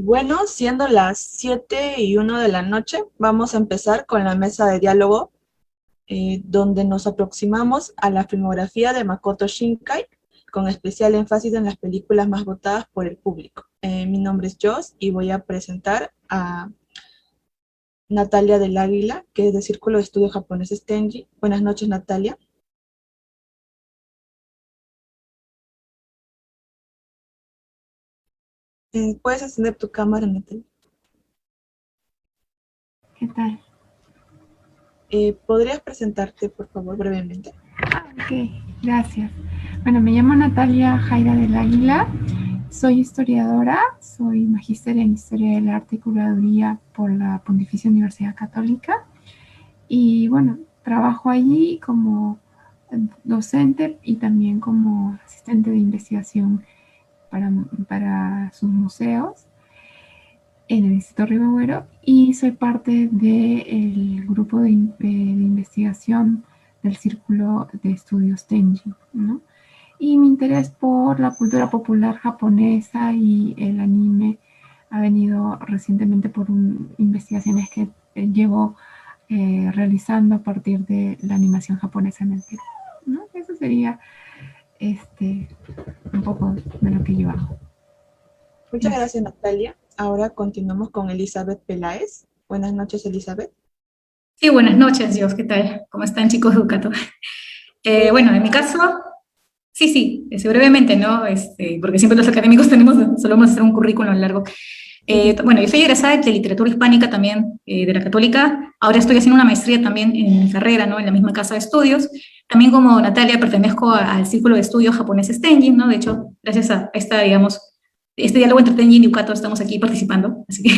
Bueno, siendo las 7:01 de la noche, vamos a empezar con la mesa de diálogo, donde nos aproximamos a la filmografía de Makoto Shinkai, con especial énfasis en las películas más votadas por el público. Mi nombre es Joss y voy a presentar a Natalia del Águila, que es de Círculo de Estudios Japoneses Tenji. Buenas noches, Natalia. ¿Puedes encender tu cámara, Natalia? ¿Qué tal? ¿Podrías presentarte, por favor, brevemente? Ok, gracias. Bueno, me llamo Natalia Jaira del Águila, soy historiadora, soy magíster en Historia del Arte y Curaduría por la Pontificia Universidad Católica y bueno, trabajo allí como docente y también como asistente de investigación para, para sus museos en el Instituto Ribagüero y soy parte del grupo de investigación del Círculo de Estudios Tenji, ¿no? Y mi interés por la cultura popular japonesa y el anime ha venido recientemente por investigaciones que llevo realizando a partir de la animación japonesa en el Perú, ¿no? Eso sería un poco de lo que yo hago. Muchas Gracias. gracias, Natalia. Ahora continuamos con Elizabeth Peláez. Buenas noches, Elizabeth. Sí, buenas noches, Dios, ¿qué tal? ¿Cómo están, chicos de Ducato? ¿Puedes Bueno, en mi caso, sí, brevemente, ¿no? Porque siempre los académicos solemos hacer un currículum largo. Bueno, yo soy egresada de literatura hispánica también de la Católica. Ahora estoy haciendo una maestría también en mi carrera, ¿no? En la misma casa de estudios. También como Natalia pertenezco al Círculo de Estudios Japoneses Tenjin, ¿no? De hecho, gracias a esta, digamos, este diálogo entre Tenjin y Ducato estamos aquí participando, así que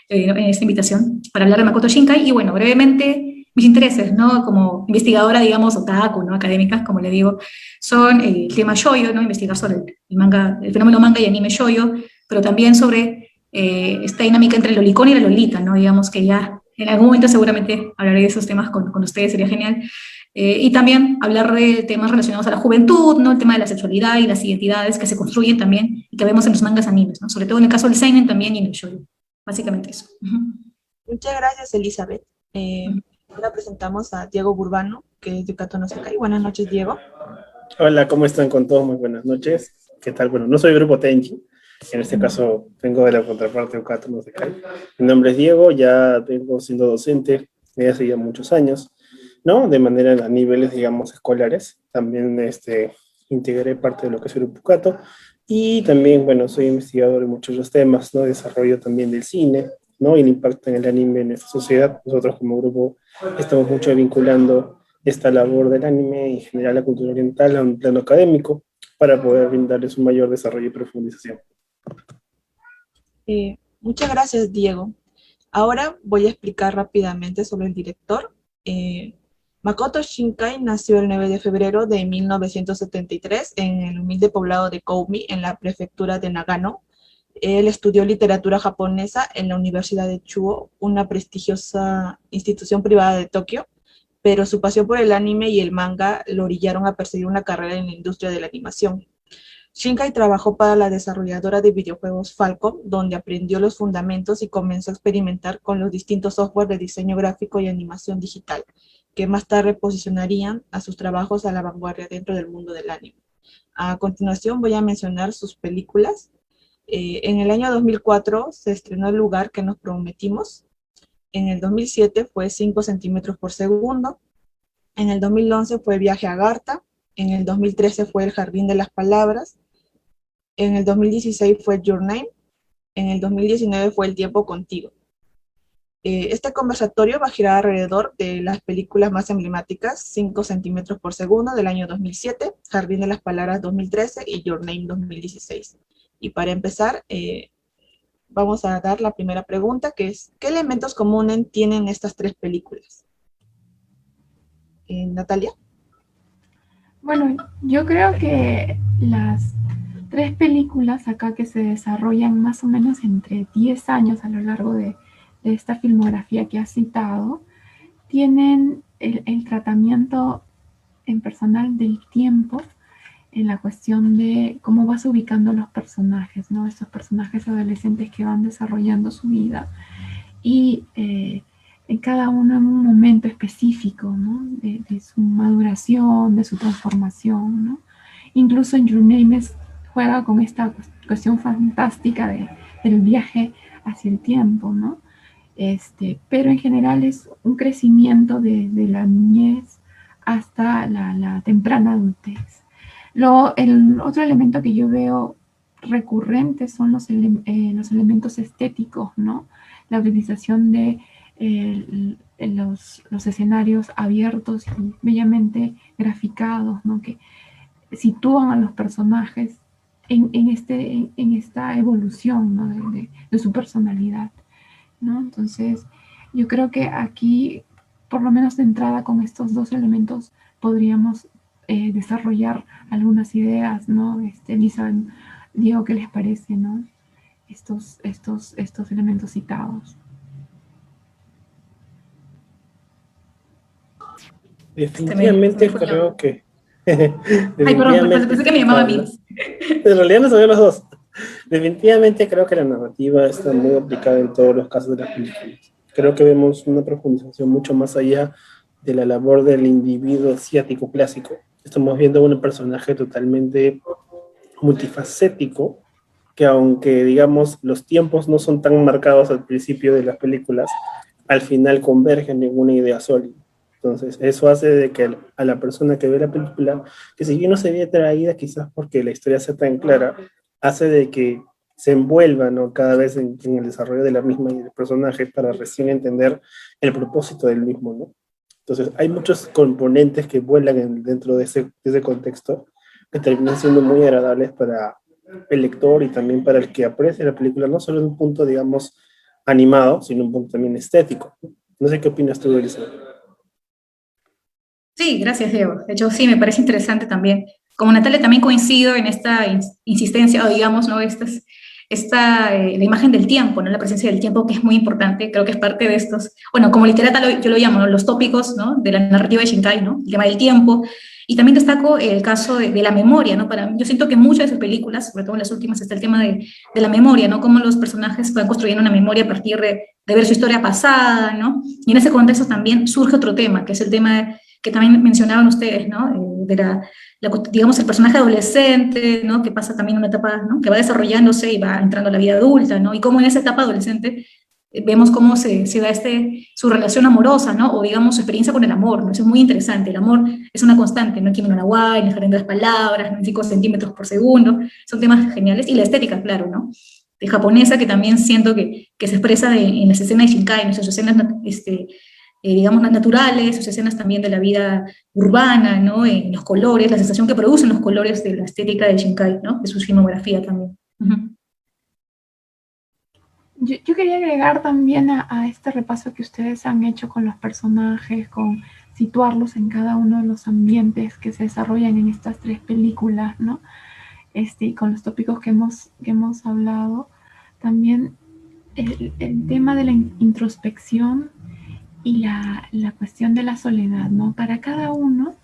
en esta invitación para hablar de Makoto Shinkai. Y bueno, brevemente, mis intereses, ¿no? Como investigadora, digamos, otaku, ¿no? Académica, como le digo, son el tema shoujo, ¿no? Investigar sobre el manga, el fenómeno manga y anime shoujo, pero también sobre esta dinámica entre el lolicón y la lolita, ¿no? Digamos que ya en algún momento seguramente hablaré de esos temas con ustedes, sería genial. Y también hablar de temas relacionados a la juventud, ¿no? El tema de la sexualidad y las identidades que se construyen también y que vemos en los mangas animes, ¿no? Sobre todo en el caso del seinen también y en el shoujo. Básicamente eso. Muchas gracias, Elizabeth. Ahora presentamos a Diego Burbano, que es de Cato no Sekai. Buenas noches, Diego. Hola, ¿cómo están con todos? Muy buenas noches. ¿Qué tal? Bueno, no soy Grupo Tenchi. En este caso, vengo de la contraparte de Ucato no Sekai. Mi nombre es Diego, ya vengo siendo docente desde hace ya muchos años, ¿no? De manera a niveles, digamos, escolares. También integré parte de lo que es el Grupo Ucato. Y también, bueno, soy investigador en muchos de los temas, ¿no? Desarrollo también del cine, ¿no? Y el impacto en el anime en esta sociedad. Nosotros como grupo estamos mucho vinculando esta labor del anime y en general la cultura oriental a un plano académico para poder brindarles un mayor desarrollo y profundización. Muchas gracias, Diego. Ahora voy a explicar rápidamente sobre el director. Eh, Makoto Shinkai nació el 9 de febrero de 1973 en el humilde poblado de Koumi, en la prefectura de Nagano. Él estudió literatura japonesa en la Universidad de Chuo, una prestigiosa institución privada de Tokio, pero su pasión por el anime y el manga lo orillaron a perseguir una carrera en la industria de la animación. Shinkai trabajó para la desarrolladora de videojuegos Falcom, donde aprendió los fundamentos y comenzó a experimentar con los distintos software de diseño gráfico y animación digital, que más tarde posicionarían a sus trabajos a la vanguardia dentro del mundo del anime. A continuación voy a mencionar sus películas. En el año 2004 se estrenó El lugar que nos prometimos. En el 2007 fue 5 centímetros por segundo. En el 2011 fue Viaje a Agartha. En el 2013 fue El jardín de las palabras. En el 2016 fue Your Name. En el 2019 fue El tiempo contigo. Este conversatorio va a girar alrededor de las películas más emblemáticas, 5 centímetros por segundo del año 2007, Jardín de las Palabras 2013 y Your Name 2016. Y para empezar, vamos a dar la primera pregunta, que es, ¿qué elementos comunes tienen estas tres películas? Natalia. Bueno, yo creo que las tres películas acá que se desarrollan más o menos entre 10 años a lo largo de esta filmografía que has citado, tienen el tratamiento en personal del tiempo en la cuestión de cómo vas ubicando los personajes, ¿no? Estos personajes adolescentes que van desarrollando su vida y en cada uno en un momento específico, ¿no? De su maduración, de su transformación, ¿no? Incluso en Your Name juega con esta cuestión fantástica del viaje hacia el tiempo, ¿no? Pero en general es un crecimiento de la niñez hasta la temprana adultez. El otro elemento que yo veo recurrente son los elementos estéticos, ¿no? La utilización de los escenarios abiertos y bellamente graficados, ¿no? Que sitúan a los personajes en esta evolución, ¿no? de su personalidad, ¿no? Entonces, yo creo que aquí, por lo menos de entrada con estos dos elementos, podríamos desarrollar algunas ideas, ¿no? Lisa, Diego, ¿qué les parece, no? Estos elementos citados. Definitivamente creo que... Ay, perdón, pensé que me llamaba a mí. En realidad no sabía los dos. Definitivamente creo que la narrativa está muy aplicada en todos los casos de las películas. Creo que vemos una profundización mucho más allá de la labor del individuo asiático clásico. Estamos viendo un personaje totalmente multifacético, que aunque, digamos, los tiempos no son tan marcados al principio de las películas, al final convergen en una idea sólida. Entonces, eso hace de que a la persona que ve la película, que si bien no se ve atraída, quizás porque la historia sea tan clara, hace de que se envuelva, ¿no? Cada vez en el desarrollo de la misma y del personaje para recién entender el propósito del mismo, ¿no? Entonces, hay muchos componentes que vuelan dentro de ese contexto que terminan siendo muy agradables para el lector y también para el que aprecia la película, no solo de un punto, digamos, animado, sino un punto también estético. No sé qué opinas tú, Elizabeth. Sí, gracias, Diego. De hecho, sí, me parece interesante también. Como Natalia, también coincido en esta insistencia, o digamos, ¿no? La imagen del tiempo, ¿no? La presencia del tiempo, que es muy importante, creo que es parte de estos, bueno, como literata yo lo llamo, ¿no? Los tópicos, ¿no? De la narrativa de Shinkai, ¿no? El tema del tiempo. Y también destaco el caso de la memoria, ¿no? Yo siento que en muchas de sus películas, sobre todo en las últimas, está el tema de la memoria, ¿no? Cómo los personajes van construyendo una memoria a partir de ver su historia pasada, ¿no? Y en ese contexto también surge otro tema, que es el tema que también mencionaban ustedes, ¿no? Digamos, el personaje adolescente, ¿no? Que pasa también una etapa, ¿no? Que va desarrollándose y va entrando a la vida adulta, ¿no? Y cómo en esa etapa adolescente vemos cómo se da su relación amorosa, ¿no? O digamos, su experiencia con el amor, ¿no? Eso es muy interesante. El amor es una constante, ¿no? Kimi no Nawa, en el jardín de las palabras, ¿no? En 5 centímetros por segundo, son temas geniales. Y la estética, claro, ¿no? De japonesa, que también siento que se expresa en las escenas de Shinkai, en esas escenas, digamos, naturales, sus escenas también de la vida urbana, ¿no? En los colores, la sensación que producen los colores de la estética de Shinkai, ¿no? De su filmografía también. Uh-huh. Yo quería agregar también a este repaso que ustedes han hecho con los personajes, con situarlos en cada uno de los ambientes que se desarrollan en estas 3 películas, ¿no? Y con los tópicos que hemos hablado, también el tema de la introspección y la cuestión de la soledad, ¿no? Para cada uno,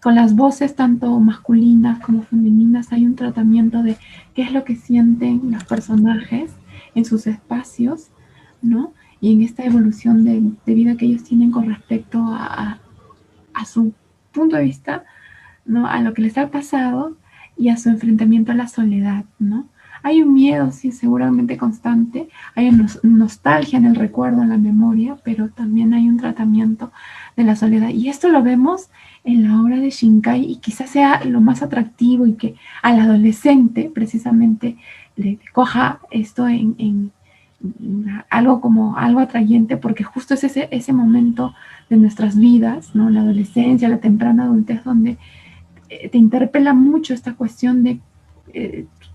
con las voces tanto masculinas como femeninas, hay un tratamiento de qué es lo que sienten los personajes en sus espacios, ¿no? Y en esta evolución de vida que ellos tienen con respecto a su punto de vista, ¿no? A lo que les ha pasado y a su enfrentamiento a la soledad, ¿no? Hay un miedo, sí, seguramente constante, hay una nostalgia en el recuerdo, en la memoria, pero también hay un tratamiento de la soledad. Y esto lo vemos en la obra de Shinkai y quizás sea lo más atractivo y que al adolescente precisamente le coja esto en algo como algo atrayente, porque justo es ese momento de nuestras vidas, ¿no? La adolescencia, la temprana adultez, donde te interpela mucho esta cuestión de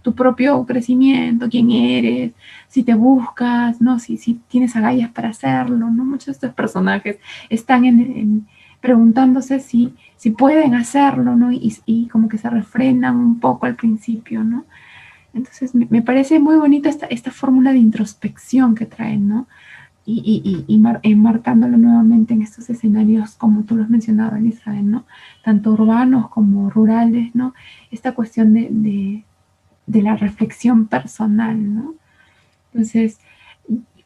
tu propio crecimiento, quién eres, si te buscas, ¿no? Si tienes agallas para hacerlo, ¿no? Muchos de estos personajes están preguntándose si pueden hacerlo, ¿no? Y como que se refrenan un poco al principio, ¿no? Entonces me parece muy bonita esta fórmula de introspección que traen, ¿no? enmarcándolo nuevamente en estos escenarios, como tú lo has mencionado, Elizabeth, ¿no? Tanto urbanos como rurales, ¿no? Esta cuestión de la reflexión personal, ¿no? Entonces,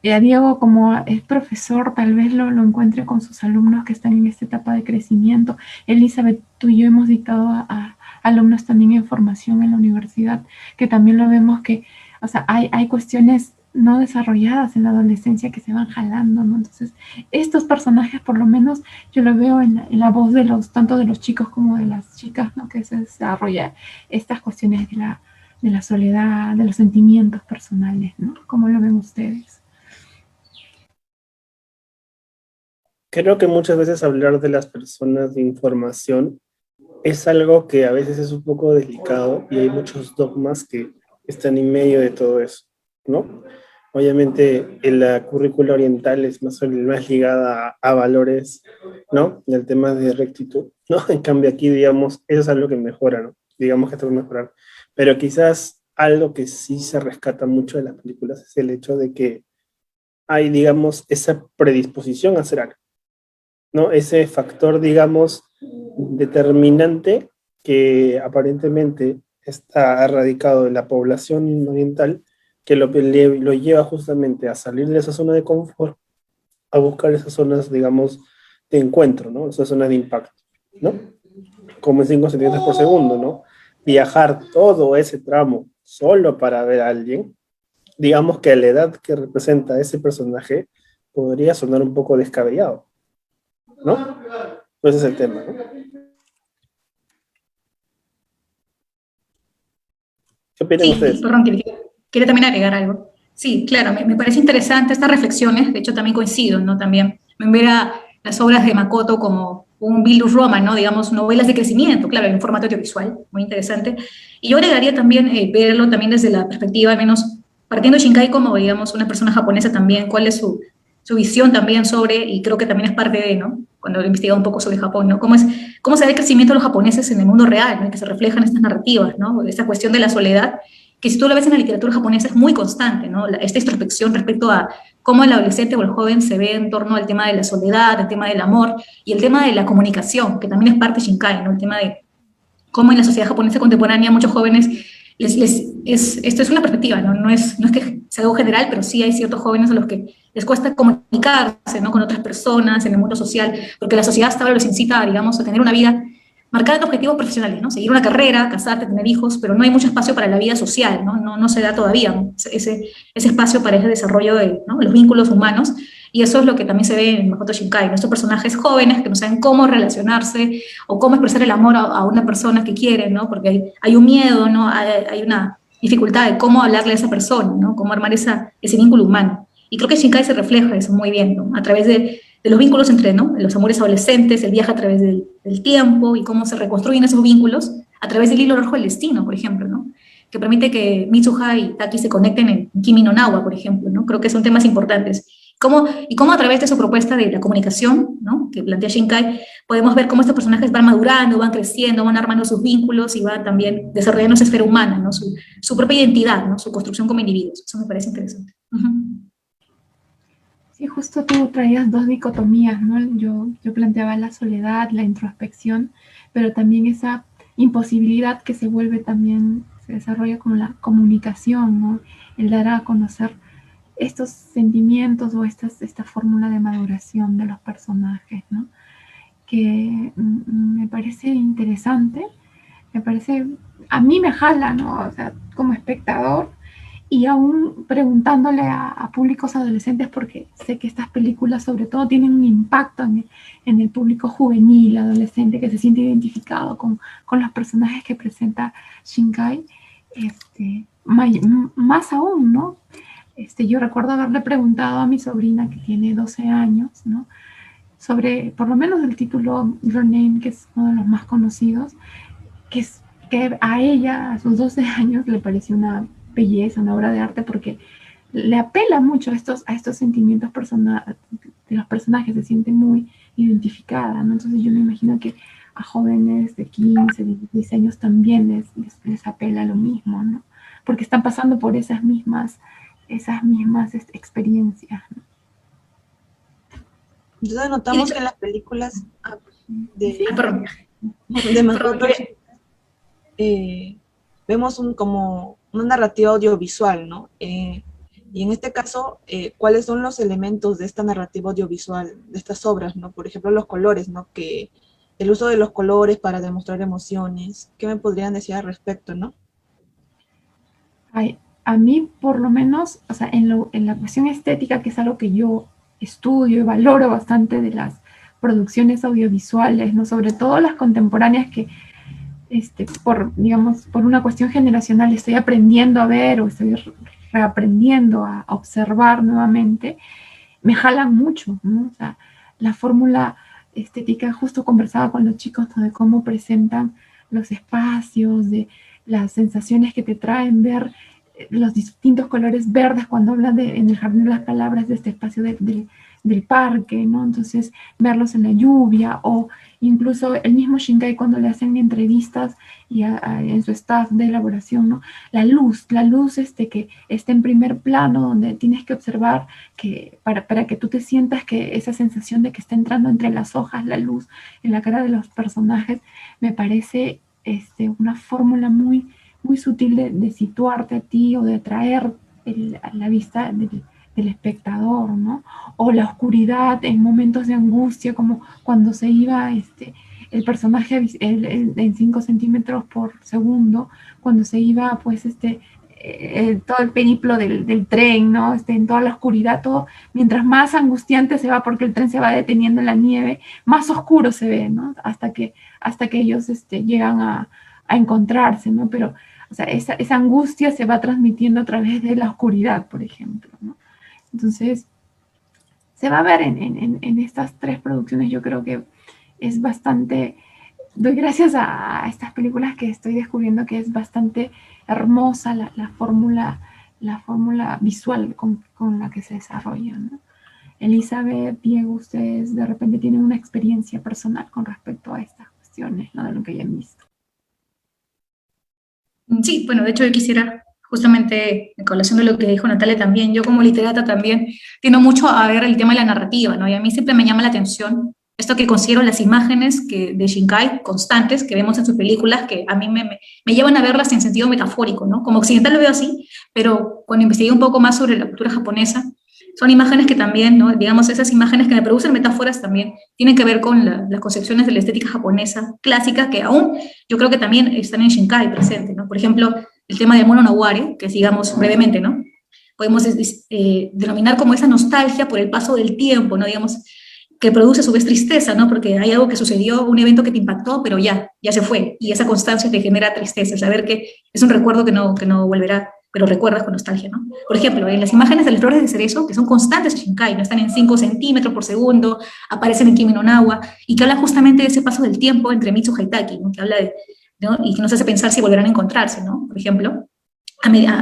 Diego, como es profesor, tal vez lo encuentre con sus alumnos que están en esta etapa de crecimiento. Elizabeth, tú y yo hemos dictado a alumnos también en formación en la universidad, que también lo vemos que, o sea, hay cuestiones no desarrolladas en la adolescencia que se van jalando, ¿no? Entonces, estos personajes, por lo menos, yo lo veo en voz de tanto de los chicos como de las chicas, ¿no? Que se desarrolla estas cuestiones de la soledad, de los sentimientos personales, ¿no? ¿Cómo lo ven ustedes? Creo que muchas veces hablar de las personas de información es algo que a veces es un poco delicado y hay muchos dogmas que están en medio de todo eso, ¿no? Obviamente la currícula oriental es más ligada a valores, ¿no? Del tema de rectitud, ¿no? En cambio aquí, digamos, eso es algo que mejora, ¿no? Digamos que esto va a mejorar. Pero quizás algo que sí se rescata mucho de las películas es el hecho de que hay, digamos, esa predisposición a hacer algo, ¿no? Ese factor, digamos, determinante que aparentemente está erradicado en la población oriental, que lo lleva justamente a salir de esa zona de confort, a buscar esas zonas, digamos, de encuentro, ¿no? Esas zonas de impacto, ¿no? Como en 5 centímetros por segundo, ¿no? Viajar todo ese tramo solo para ver a alguien, digamos que a la edad que representa ese personaje, podría sonar un poco descabellado, ¿no? Ese es el tema, ¿no? ¿Qué opinan Sí, ustedes? perdón, quería también agregar algo. Sí, claro, me parece interesante estas reflexiones, de hecho también coincido, ¿no? También me mira las obras de Makoto como un Bildung Roman, ¿no? Digamos, novelas de crecimiento, claro, en un formato audiovisual, muy interesante. Y yo agregaría también verlo también desde la perspectiva, al menos partiendo de Shinkai como, digamos, una persona japonesa también, cuál es su visión también sobre, y creo que también es parte de, ¿no? Cuando he investigado un poco sobre Japón, ¿no? Cómo se ve el crecimiento de los japoneses en el mundo real, ¿no? Que se reflejan estas narrativas, ¿no? Esta cuestión de la soledad, que si tú lo ves en la literatura japonesa es muy constante, ¿no? Esta introspección respecto a cómo el adolescente o el joven se ve en torno al tema de la soledad, el tema del amor y el tema de la comunicación, que también es parte de Shinkai, ¿no? El tema de cómo en la sociedad japonesa contemporánea muchos jóvenes esto es una perspectiva, ¿no? No es que sea algo general, pero sí hay ciertos jóvenes a los que les cuesta comunicarse, ¿no? Con otras personas en el mundo social, porque la sociedad hasta ahora los incita, digamos, a tener una vida marcada en objetivos profesionales, ¿no? Seguir una carrera, casarte, tener hijos, pero no hay mucho espacio para la vida social, ¿no? No se da todavía, ¿no? Ese espacio para ese desarrollo de, ¿no? Los vínculos humanos, y eso es lo que también se ve en Makoto Shinkai, nuestros personajes jóvenes que no saben cómo relacionarse o cómo expresar el amor a una persona que quieren, ¿no? Porque hay un miedo, ¿no? Hay una dificultad de cómo hablarle a esa persona, ¿no? Cómo armar ese vínculo humano. Y creo que Shinkai se refleja eso muy bien, ¿no? A través de los vínculos entre, ¿no? Los amores adolescentes, el viaje a través del tiempo y cómo se reconstruyen esos vínculos a través del hilo rojo del destino, por ejemplo, ¿no? Que permite que Mitsuha y Taki se conecten en Kimi no Nawa, por ejemplo, ¿no? Creo que son temas importantes. Cómo a través de su propuesta de la comunicación, ¿no? Que plantea Shinkai, podemos ver cómo estos personajes van madurando, van creciendo, van armando sus vínculos y van también desarrollando esa esfera humana, ¿no? Su propia identidad, ¿no? Su construcción como individuos. Eso me parece interesante. Sí, justo tú traías dos dicotomías, ¿no? Yo planteaba la soledad, la introspección, pero también esa imposibilidad que se vuelve también, se desarrolla con la comunicación, ¿no? El dar a conocer estos sentimientos o esta fórmula de maduración de los personajes, ¿no? Que me parece interesante, me parece, a mí me jala, ¿no? O sea, como espectador, y aún preguntándole a públicos adolescentes, porque sé que estas películas sobre todo tienen un impacto en el público juvenil, adolescente, que se siente identificado con los personajes que presenta Shinkai, más aún, ¿no? Yo recuerdo haberle preguntado a mi sobrina, que tiene 12 años, ¿no? Sobre, por lo menos el título Your Name, que es uno de los más conocidos, que a ella, a sus 12 años, le pareció una belleza, una obra de arte, porque le apela mucho a estos sentimientos de los personajes, se siente muy identificada, ¿no? Entonces yo me imagino que a jóvenes de 15, 16 años también les apela lo mismo, ¿no? Porque están pasando por esas mismas experiencias, ¿no? Entonces notamos que en las películas de, Perdón. de Makoto vemos como una narrativa audiovisual, ¿no? Y en este caso, ¿cuáles son los elementos de esta narrativa audiovisual, de estas obras, ¿no? Por ejemplo, los colores, ¿no? Que el uso de los colores para demostrar emociones. ¿Qué me podrían decir al respecto, no? Ay, a mí, por lo menos, o sea, en la cuestión estética, que es algo que yo estudio y valoro bastante de las producciones audiovisuales, ¿no? Sobre todo las contemporáneas que, digamos, por una cuestión generacional estoy aprendiendo a ver o estoy reaprendiendo a observar nuevamente, me jalan mucho, ¿no? O sea, la fórmula estética, justo conversaba con los chicos de cómo presentan los espacios, de las sensaciones que te traen ver los distintos colores verdes cuando hablan en el Jardín de las Palabras de este espacio del parque, ¿no? Entonces, verlos en la lluvia o incluso el mismo Shinkai cuando le hacen entrevistas y en su staff de elaboración, ¿no? La luz que está en primer plano, donde tienes que observar que para que tú te sientas que esa sensación de que está entrando entre las hojas la luz en la cara de los personajes, me parece una fórmula muy, muy sutil de situarte a ti o de atraer a la vista del espectador, ¿no? O la oscuridad en momentos de angustia, como cuando se iba el personaje en 5 centímetros por segundo, cuando se iba, pues, todo el periplo del tren, ¿no? En toda la oscuridad, todo, mientras más angustiante se va porque el tren se va deteniendo en la nieve, más oscuro se ve, ¿no? Hasta que ellos llegan a encontrarse, ¿no? Pero, o sea, esa angustia se va transmitiendo a través de la oscuridad, por ejemplo, ¿no? Entonces, se va a ver en estas 3 producciones, yo creo que es bastante, doy gracias a estas películas que estoy descubriendo que es bastante hermosa la fórmula visual con la que se desarrolla, ¿no? Elizabeth, Diego, ustedes de repente tienen una experiencia personal con respecto a estas cuestiones, ¿no? De lo que hayan visto. Sí, bueno, de hecho yo quisiera, justamente en colación de lo que dijo Natalia también, yo como literata también tiendo mucho a ver el tema de la narrativa, ¿no? Y a mí siempre me llama la atención esto que considero las imágenes de Shinkai constantes que vemos en sus películas, que a mí me llevan a verlas en sentido metafórico, ¿no? Como occidental lo veo así, pero cuando investigué un poco más sobre la cultura japonesa, son imágenes que también, ¿no? Digamos, esas imágenes que me producen metáforas también tienen que ver con las concepciones de la estética japonesa clásica, que aún yo creo que también están en Shinkai presentes, ¿no? Por ejemplo, el tema de Mono no Ware, que digamos brevemente, ¿no? Podemos denominar como esa nostalgia por el paso del tiempo, ¿no? Digamos, que produce a su vez tristeza, ¿no? Porque hay algo que sucedió, un evento que te impactó, pero ya se fue, y esa constancia te genera tristeza, saber que es un recuerdo que no volverá, pero recuerdas con nostalgia, ¿no? Por ejemplo, en las imágenes de las flores de cerezo, que son constantes en Shinkai, no están en 5 centímetros por segundo, aparecen en Kimi no Nawa, y que hablan justamente de ese paso del tiempo entre Mitsu y Haitaki, ¿no? Que habla de, ¿no? Y que nos hace pensar si volverán a encontrarse, ¿no? Por ejemplo,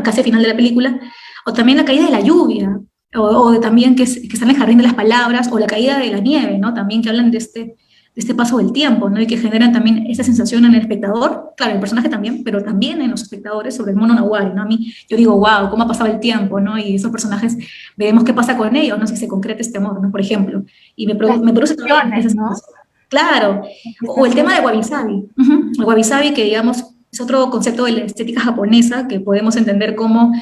casi al final de la película, o también la caída de la lluvia, o también que está en el jardín de las palabras, o la caída de la nieve, ¿no? También que hablan de este paso del tiempo, ¿no? Y que generan también esa sensación en el espectador, claro, el personaje también, pero también en los espectadores sobre el mono Nahuari, ¿no? A mí, yo digo, wow, cómo ha pasado el tiempo, ¿no? Y esos personajes, veremos qué pasa con ellos, ¿no? Si se concreta este amor, ¿no? Por ejemplo. Y me produce también esas, ¿no? Claro. O el tema de Wabi Sabi. El Wabi Sabi, que digamos, es otro concepto de la estética japonesa que podemos entender como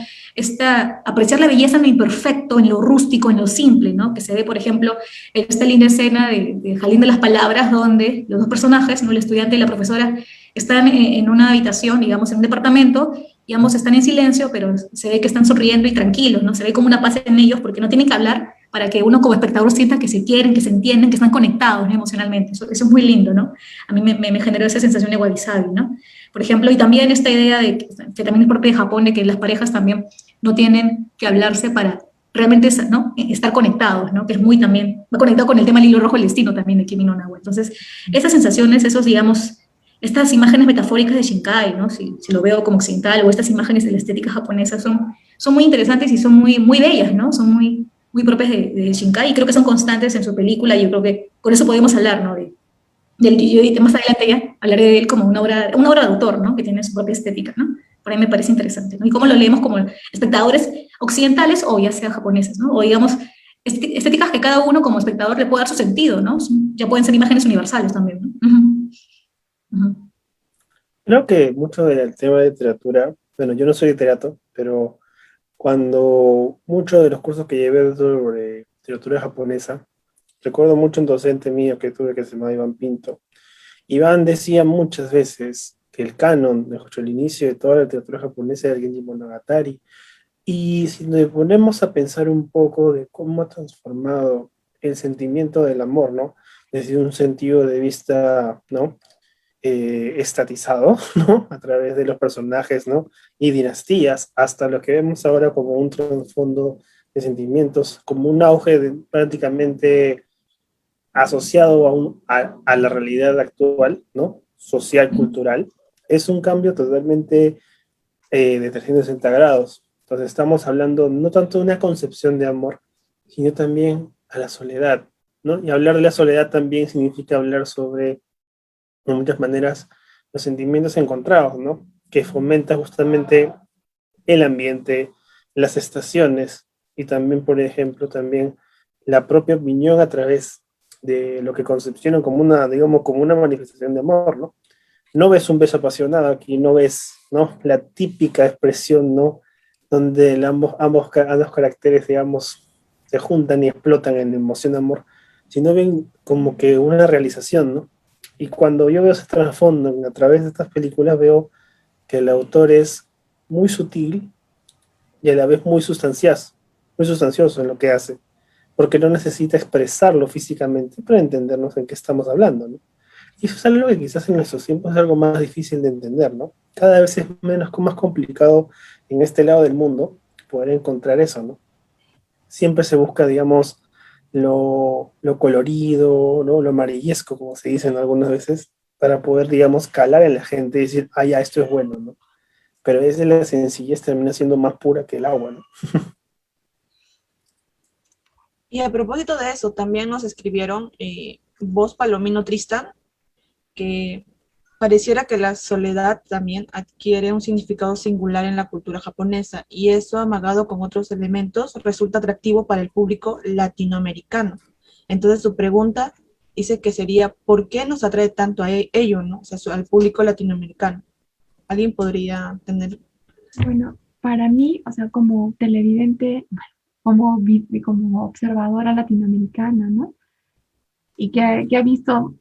apreciar la belleza en lo imperfecto, en lo rústico, en lo simple, ¿no? Que se ve, por ejemplo, en esta linda escena de Jardín de las Palabras, donde los dos personajes, ¿no? El estudiante y la profesora, están en una habitación, digamos, en un departamento, y ambos están en silencio, pero se ve que están sonriendo y tranquilos, ¿no? Se ve como una paz en ellos porque no tienen que hablar para que uno como espectador sienta que se quieren, que se entienden, que están conectados, ¿no? Emocionalmente. Eso es muy lindo, ¿no? A mí me generó esa sensación de wabi-sabi, ¿no? Por ejemplo, y también esta idea de que también es propia de Japón, de que las parejas también no tienen que hablarse para realmente, ¿no? Estar conectados, ¿no? Que es muy también, va conectado con el tema del hilo rojo del destino también de Kimi no Nawa. Entonces, esas sensaciones, esos, digamos, estas imágenes metafóricas de Shinkai, ¿no? Si lo veo como occidental, o estas imágenes de la estética japonesa son muy interesantes y son muy, muy bellas, ¿no? Son muy propias de Shinkai, y creo que son constantes en su película, y yo creo que con eso podemos hablar, ¿no? Yo más adelante ya hablaré de él como una obra de autor, ¿no? Que tiene su propia estética, ¿no? Por ahí me parece interesante, ¿no? Y cómo lo leemos como espectadores occidentales o ya sea japoneses, ¿no? O digamos, estéticas que cada uno como espectador le puede dar su sentido, ¿no? Ya pueden ser imágenes universales también, ¿no? Creo que mucho del tema de literatura, bueno, yo no soy literato, pero cuando muchos de los cursos que llevé sobre literatura japonesa, recuerdo mucho un docente mío que tuve que se llamaba Iván Pinto. Iván decía muchas veces que el canon, mejor dicho, el inicio de toda la literatura japonesa era el Genji Monogatari. Y si nos ponemos a pensar un poco de cómo ha transformado el sentimiento del amor, ¿no? Desde un sentido de vista, ¿no? Estatizado, ¿no? A través de los personajes, ¿no? Y dinastías, hasta lo que vemos ahora como un trasfondo de sentimientos, como un auge prácticamente asociado a la realidad actual, ¿no? Social, cultural, es un cambio totalmente de 360 grados. Entonces estamos hablando no tanto de una concepción de amor, sino también a la soledad, ¿no? Y hablar de la soledad también significa hablar sobre, de muchas maneras, los sentimientos encontrados, ¿no? Que fomenta justamente el ambiente, las estaciones y también, por ejemplo, también la propia opinión a través de lo que concepcionan como una, digamos, como una manifestación de amor, ¿no? No ves un beso apasionado aquí, no ves, ¿no? La típica expresión, ¿no? Donde ambos caracteres, digamos, se juntan y explotan en emoción de amor, sino ven como que una realización, ¿no? Y cuando yo veo ese trasfondo a través de estas películas, veo que el autor es muy sutil y a la vez muy sustancioso en lo que hace, porque no necesita expresarlo físicamente para entendernos en qué estamos hablando, ¿no? Y eso es algo que quizás en nuestros tiempos es algo más difícil de entender, ¿no? Cada vez es más complicado en este lado del mundo poder encontrar eso, ¿no? Siempre se busca, digamos, lo colorido, ¿no? Lo amarillesco, como se dicen algunas veces, para poder, digamos, calar en la gente y decir, ah, ya, esto es bueno, ¿no? Pero es de la sencillez termina siendo más pura que el agua, ¿no? Y a propósito de eso, también nos escribieron vos, Palomino Tristan, que pareciera que la soledad también adquiere un significado singular en la cultura japonesa y eso, amagado con otros elementos, resulta atractivo para el público latinoamericano. Entonces su pregunta dice que sería, ¿por qué nos atrae tanto a ello, ¿no? O sea, al público latinoamericano? ¿Alguien podría tener? Bueno, para mí, o sea, como televidente, como observadora latinoamericana, ¿no? Y que ha visto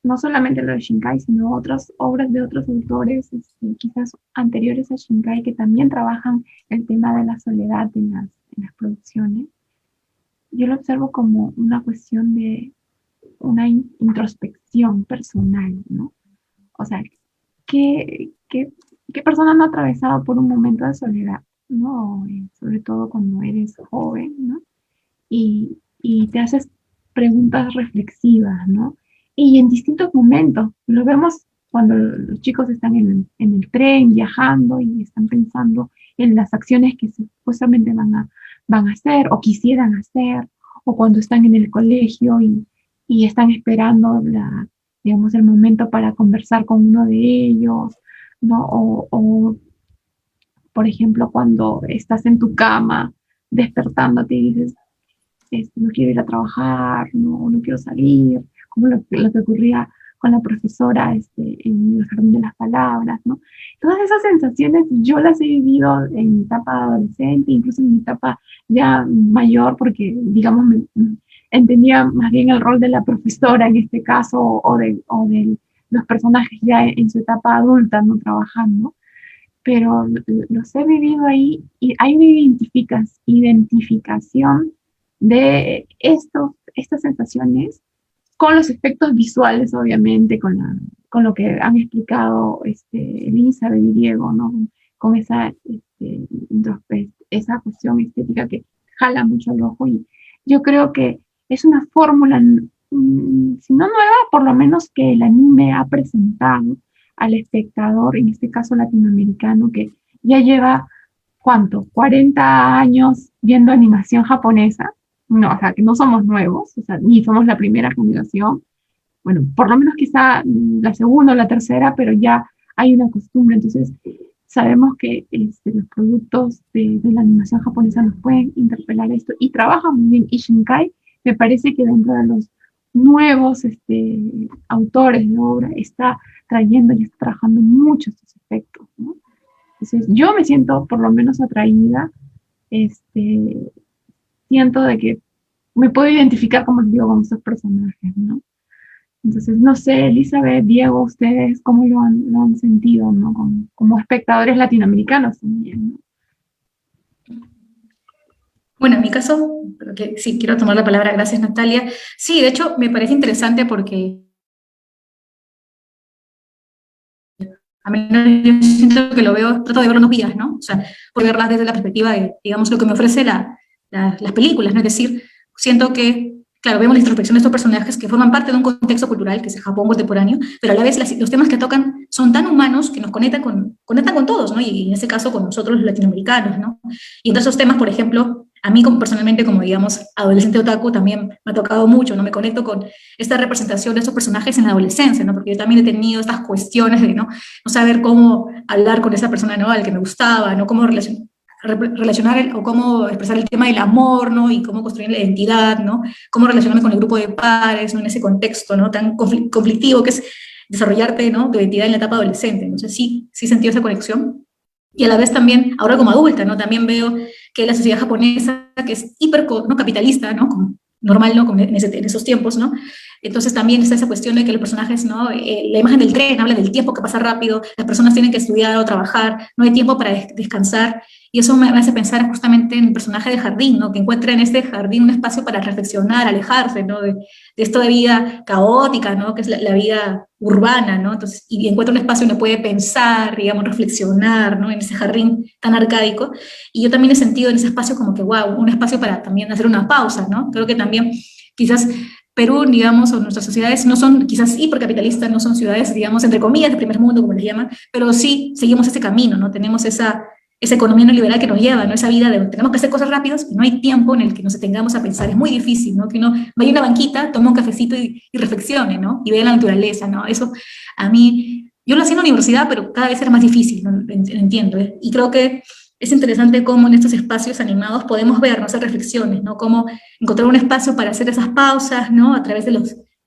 no solamente lo de Shinkai, sino otras obras de otros autores, quizás anteriores a Shinkai, que también trabajan el tema de la soledad en las producciones. Yo lo observo como una cuestión de una introspección personal, ¿no? O sea, ¿qué persona no ha atravesado por un momento de soledad, ¿no? Sobre todo cuando eres joven, ¿no? Y te haces preguntas reflexivas, ¿no? Y en distintos momentos, lo vemos cuando los chicos están en el tren viajando y están pensando en las acciones que supuestamente van a hacer o quisieran hacer, o cuando están en el colegio y están esperando digamos, el momento para conversar con uno de ellos, ¿no? Por ejemplo, cuando estás en tu cama despertándote y dices, no quiero ir a trabajar, no quiero salir, como lo que ocurría con la profesora en el jardín de las palabras, ¿no? Todas esas sensaciones yo las he vivido en mi etapa adolescente, incluso en mi etapa ya mayor, porque, digamos, entendía más bien el rol de la profesora en este caso, o de los personajes ya en su etapa adulta, no trabajando, pero los he vivido ahí y hay identificación de estas sensaciones con los efectos visuales, obviamente, con lo que han explicado Elizabeth y Diego, ¿no? Con esa cuestión estética que jala mucho el ojo. Y yo creo que es una fórmula, si no nueva, por lo menos que el anime ha presentado al espectador, en este caso latinoamericano, que ya lleva, ¿cuánto? 40 años viendo animación japonesa. No, o sea, que no somos nuevos, o sea, ni somos la primera generación. Bueno, por lo menos quizá la segunda o la tercera, pero ya hay una costumbre. Entonces, sabemos que los productos de la animación japonesa nos pueden interpelar esto y trabaja muy bien Ishinkai. Me parece que dentro de los nuevos autores de obra está trayendo y está trabajando mucho estos efectos, ¿no? Entonces, yo me siento por lo menos atraída, siento de que me puedo identificar, como les digo, con estos personajes, ¿no? Entonces, no sé, Elizabeth, Diego, ustedes cómo lo han sentido, ¿no? Como espectadores latinoamericanos también, ¿no? Bueno, en mi caso, porque sí, quiero tomar la palabra, gracias Natalia. Sí, de hecho, me parece interesante porque a menos yo siento que lo veo, trato de verlo en dos vías, ¿no? O sea, por verlas desde la perspectiva de, digamos, lo que me ofrece las películas, ¿no? Es decir, siento que, claro, vemos la introspección de estos personajes que forman parte de un contexto cultural, que es el Japón contemporáneo, pero a la vez los temas que tocan son tan humanos que nos conectan con todos, ¿no? Y en este caso con nosotros los latinoamericanos, ¿no? Y entre esos temas, por ejemplo, a mí personalmente, como digamos, adolescente otaku, también me ha tocado mucho, ¿no? Me conecto con esta representación de estos personajes en la adolescencia, ¿no? Porque yo también he tenido estas cuestiones de, ¿no? No saber cómo hablar con esa persona, ¿no? Al que me gustaba, ¿no? Cómo relacionar o cómo expresar el tema del amor, ¿no? Y cómo construir la identidad, ¿no? Cómo relacionarme con el grupo de pares, ¿no? En ese contexto, ¿no? Tan conflictivo que es desarrollarte, ¿no? Tu identidad en la etapa adolescente. Entonces sí sentí esa conexión. Y a la vez también, ahora como adulta, ¿no? También veo que la sociedad japonesa, que es hiper, ¿no? Capitalista, ¿no? Como normal, ¿no? En esos tiempos, ¿no? Entonces también está esa cuestión de que los personajes, ¿no? La imagen del tren habla del tiempo que pasa rápido, las personas tienen que estudiar o trabajar, no hay tiempo para descansar, y eso me hace pensar justamente en el personaje del jardín, ¿no? Que encuentra en este jardín un espacio para reflexionar, alejarse, ¿no? De esto de vida caótica, ¿no? Que es la vida urbana, ¿no? Entonces, y encuentra un espacio donde puede pensar, digamos, reflexionar, ¿no? En ese jardín tan arcaico, y yo también he sentido en ese espacio como que, wow, un espacio para también hacer una pausa, ¿no? Creo que también quizás Perú, digamos, o nuestras sociedades no son quizás hipercapitalistas, no son ciudades, digamos, entre comillas, de primer mundo, como les llaman, pero sí seguimos ese camino, ¿no? Tenemos esa economía neoliberal que nos lleva, ¿no? Esa vida de tenemos que hacer cosas rápidas y no hay tiempo en el que nos detengamos a pensar. Es muy difícil, ¿no? Que uno vaya a una banquita, tome un cafecito y reflexione, ¿no? Y vea la naturaleza, ¿no? Eso a mí, yo lo hacía en la universidad, pero cada vez era más difícil, ¿no? Entiendo, ¿eh? Y creo que es interesante cómo en estos espacios animados podemos ver, ¿no? Hacer reflexiones, ¿no? Cómo encontrar un espacio para hacer esas pausas, ¿no? A través de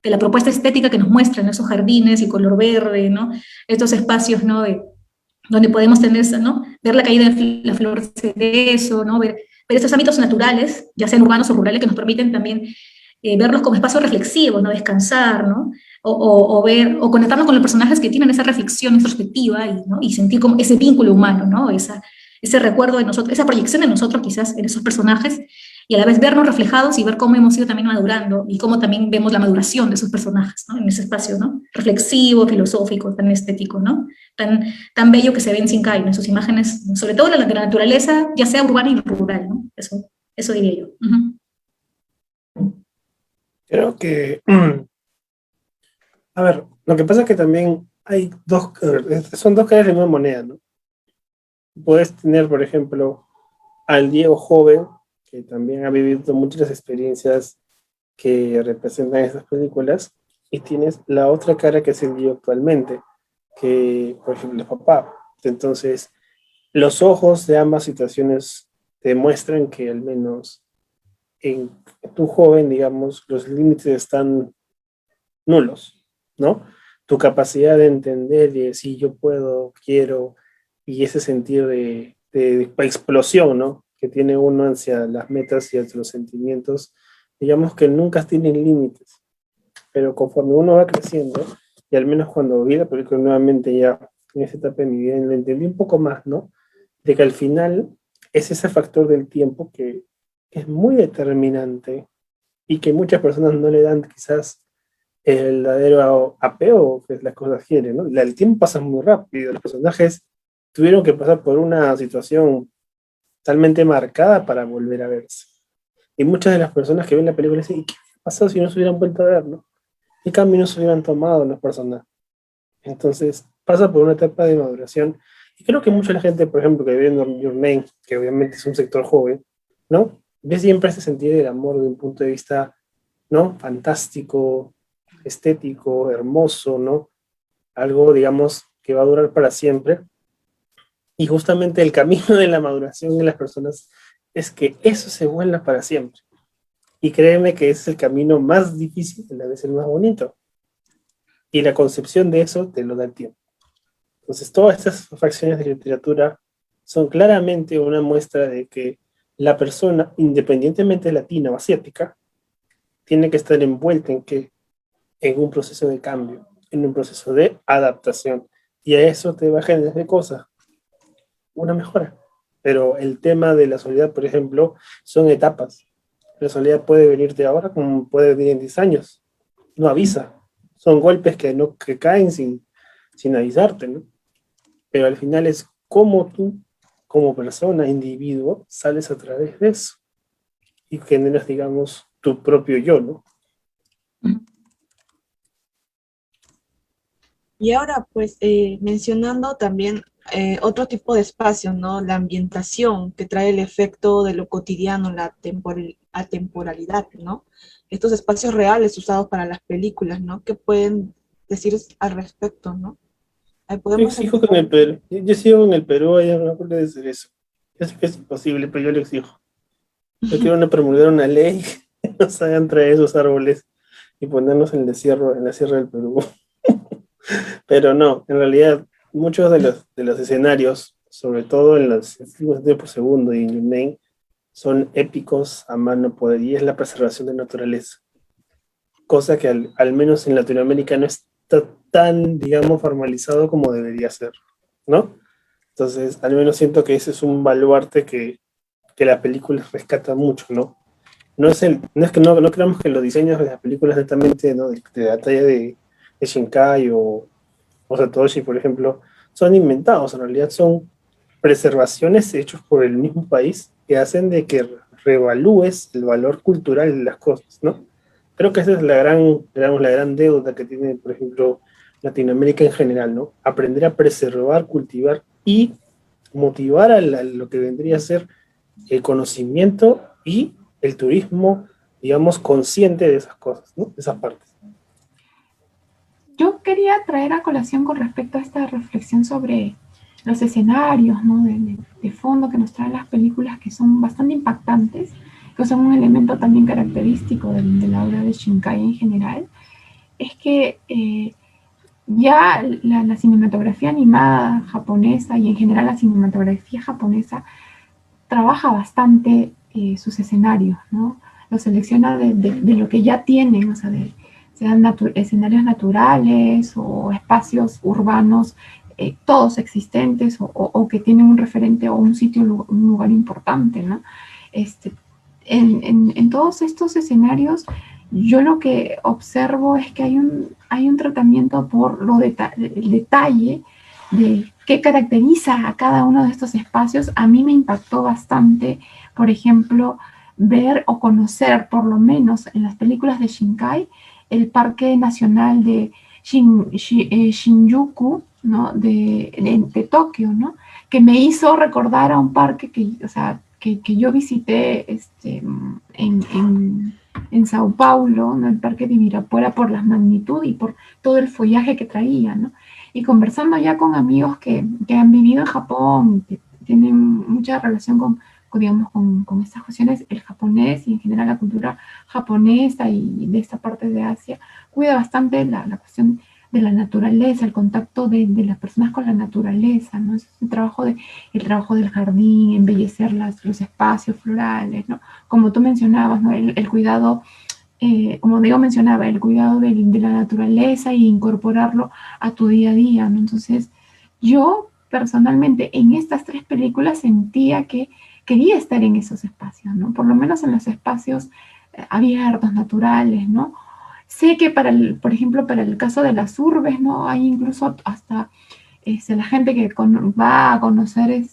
la propuesta estética que nos muestran, ¿no? Esos jardines y color verde, ¿no? Estos espacios, ¿no? Donde podemos tener, ¿no? Ver la caída de la flor de cerezo, ¿no? Ver estos ámbitos naturales, ya sean urbanos o rurales, que nos permiten también verlos como espacios reflexivos, ¿no? Descansar, ¿no? O conectarnos con los personajes que tienen esa reflexión introspectiva ¿no? Y sentir como ese vínculo humano, ¿no? Ese recuerdo de nosotros, esa proyección de nosotros quizás en esos personajes, y a la vez vernos reflejados y ver cómo hemos ido también madurando y cómo también vemos la maduración de esos personajes, ¿no? En ese espacio, ¿no? Reflexivo, filosófico, tan estético, ¿no? Tan bello que se ve en Shinkai, ¿no? En sus imágenes, sobre todo de la naturaleza, ya sea urbana y rural, ¿no? Eso diría yo. Creo que, a ver, lo que pasa es que también hay son dos caras de la misma moneda, ¿no? Puedes tener, por ejemplo, al Diego joven, que también ha vivido muchas experiencias que representan esas películas, y tienes la otra cara que es el Diego actualmente, que, por ejemplo, es papá. Entonces, los ojos de ambas situaciones demuestran que al menos en tu joven, digamos, los límites están nulos, ¿no? Tu capacidad de entender y decir yo puedo, quiero, y ese sentido de explosión, ¿no? Que tiene uno hacia las metas y hacia los sentimientos, digamos que nunca tienen límites, pero conforme uno va creciendo, y al menos cuando vi la película nuevamente ya en esa etapa de mi vida, lo entendí un poco más, ¿no? De que al final es ese factor del tiempo que es muy determinante y que muchas personas no le dan quizás el verdadero apego que las cosas quieren, ¿no? El tiempo pasa muy rápido, los personajes tuvieron que pasar por una situación totalmente marcada para volver a verse. Y muchas de las personas que ven la película dicen, ¿y qué hubiera pasado si no se hubieran vuelto a ver, no? ¿Qué caminos se hubieran tomado los personajes? Entonces, pasa por una etapa de maduración. Y creo que mucha la gente, por ejemplo, que ve en Your Name, que obviamente es un sector joven, ¿no? Ve siempre ese sentido del amor de un punto de vista, ¿no? Fantástico, estético, hermoso, ¿no? Algo, digamos, que va a durar para siempre. Y justamente el camino de la maduración en las personas es que eso se vuelva para siempre. Y créeme que ese es el camino más difícil, y a la vez el más bonito. Y la concepción de eso te lo da el tiempo. Entonces, todas estas fracciones de literatura son claramente una muestra de que la persona, independientemente latina o asiática, tiene que estar envuelta en un proceso de cambio, en un proceso de adaptación. Y a eso te va a generar de cosas, una mejora. Pero el tema de la soledad, por ejemplo, son etapas. La soledad puede venirte ahora como puede venir en 10 años. No avisa. Son golpes que caen sin avisarte, ¿no? Pero al final es cómo tú, como persona, individuo, sales a través de eso y generas, digamos, tu propio yo, ¿no? Y ahora, pues, mencionando también otro tipo de espacio, ¿no? La ambientación que trae el efecto de lo cotidiano, la atemporalidad, ¿no? Estos espacios reales usados para las películas, ¿no? ¿Qué pueden decir al respecto, ¿no? Ahí Yo podemos exijo que en el Perú, yo sigo en el Perú, hay una forma de hacer eso. Yo sé que es imposible, pero yo lo exijo. Yo quiero promulgar una ley que nos hagan traer esos árboles y ponernos en la sierra del Perú. Pero no, en realidad, muchos de los escenarios, sobre todo en los de por segundo y en Your Name, son épicos a mano poder, y es la preservación de naturaleza. Cosa que al menos en Latinoamérica no está tan, digamos, formalizado como debería ser, ¿no? Entonces, al menos siento que ese es un baluarte que la película rescata mucho, ¿no? No es que no creamos que los diseños de las películas netamente, ¿no? de la talla de Shinkai o Satoshi, por ejemplo, son inventados, en realidad son preservaciones hechas por el mismo país que hacen de que revalúes el valor cultural de las cosas, ¿no? Creo que esa es digamos, la gran deuda que tiene, por ejemplo, Latinoamérica en general, ¿no? Aprender a preservar, cultivar y motivar a lo que vendría a ser el conocimiento y el turismo, digamos, consciente de esas cosas, ¿no? De esas partes. Yo quería traer a colación con respecto a esta reflexión sobre los escenarios, ¿no? de fondo que nos traen las películas, que son bastante impactantes, que son un elemento también característico de la obra de Shinkai en general, es que ya la cinematografía animada japonesa y en general la cinematografía japonesa trabaja bastante sus escenarios, ¿no? Los selecciona de lo que ya tienen, o sea, sean escenarios naturales o espacios urbanos, todos existentes o que tienen un referente o un sitio, un lugar importante, ¿no? En todos estos escenarios, yo lo que observo es que hay un tratamiento por el detalle de qué caracteriza a cada uno de estos espacios. A mí me impactó bastante, por ejemplo, ver o conocer, por lo menos en las películas de Shinkai, el Parque Nacional de Shinjuku, ¿no? de Tokio, ¿no? Que me hizo recordar a un parque que yo visité en Sao Paulo, ¿no? El Parque de Ibirapuera, por la magnitud y por todo el follaje que traía, ¿no? Y conversando ya con amigos que han vivido en Japón, que tienen mucha relación digamos, con estas cuestiones, el japonés y en general la cultura japonesa y de esta parte de Asia, cuida bastante la cuestión de la naturaleza, el contacto de las personas con la naturaleza, ¿no? Es el trabajo del jardín, embellecer los espacios florales, ¿no? Como tú mencionabas, ¿no? El cuidado, como Diego mencionaba, el cuidado de la naturaleza e incorporarlo a tu día a día, ¿no? Entonces, yo personalmente en estas tres películas sentía que quería estar en esos espacios, ¿no? Por lo menos en los espacios abiertos, naturales, ¿no? Sé que por ejemplo, para el caso de las urbes, ¿no? Hay incluso hasta la gente que va a conocer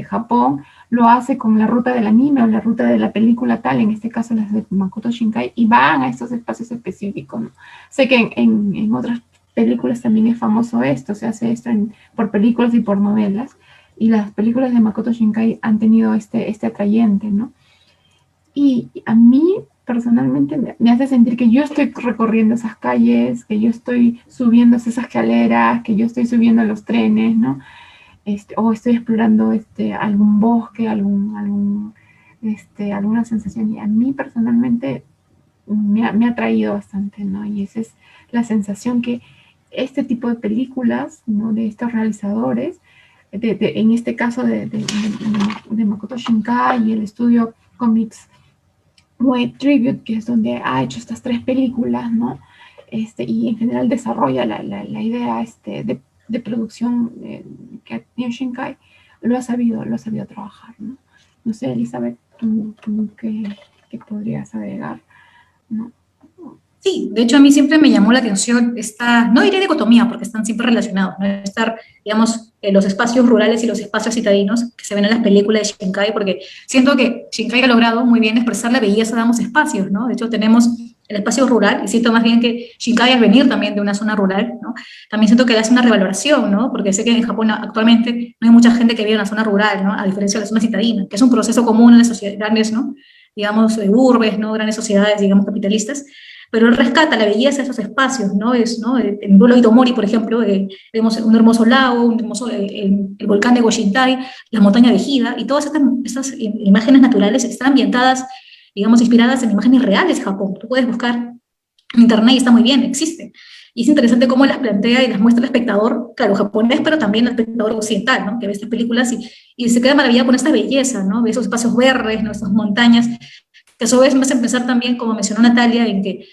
Japón, lo hace con la ruta del anime o la ruta de la película tal, en este caso las de Makoto Shinkai, y van a estos espacios específicos, ¿no? Sé que en otras películas también es famoso esto, se hace esto por películas y por novelas, y las películas de Makoto Shinkai han tenido este atrayente, ¿no? Y a mí personalmente me hace sentir que yo estoy recorriendo esas calles, que yo estoy subiendo esas escaleras, que yo estoy subiendo los trenes, ¿no? o estoy explorando algún bosque, alguna sensación. Y a mí personalmente me ha atraído bastante, ¿no? Y esa es la sensación que este tipo de películas, ¿no? De estos realizadores, en este caso de Makoto Shinkai y el estudio Comics Wave Tribute, que es donde ha hecho estas 3 películas, ¿no? Y en general desarrolla la idea de producción que ha tenido Shinkai, lo ha sabido trabajar, ¿no? No sé, Elizabeth, tú qué podrías agregar, ¿no? Sí, de hecho a mí siempre me llamó la atención esta, no diré dicotomía, porque están siempre relacionados, ¿no? Estar, digamos, los espacios rurales y los espacios citadinos que se ven en las películas de Shinkai, porque siento que Shinkai ha logrado muy bien expresar la belleza de ambos espacios, ¿no? De hecho tenemos el espacio rural, y siento más bien que Shinkai al venir también de una zona rural, ¿no? También siento que le hace una revaloración, ¿no? Porque sé que en Japón actualmente no hay mucha gente que vive en la zona rural, ¿no? A diferencia de la zona citadina, que es un proceso común en las sociedades grandes, ¿no? Digamos, urbes, ¿no? Grandes sociedades, digamos, capitalistas, pero él rescata la belleza de esos espacios, ¿no? ¿No? En Duelo Itomori, por ejemplo, vemos un hermoso lago, un hermoso, el volcán de Goshintai, la montaña de Hida, y todas estas imágenes naturales están ambientadas, digamos, inspiradas en imágenes reales de Japón. Tú puedes buscar en internet y está muy bien, existe. Y es interesante cómo las plantea y las muestra al espectador, claro, japonés, pero también al espectador occidental, ¿no? Que ve estas películas y se queda maravillado con esta belleza, ¿no? Ve esos espacios verdes, ¿no? Esas montañas, que a su vez me hace pensar también, como mencionó Natalia, en que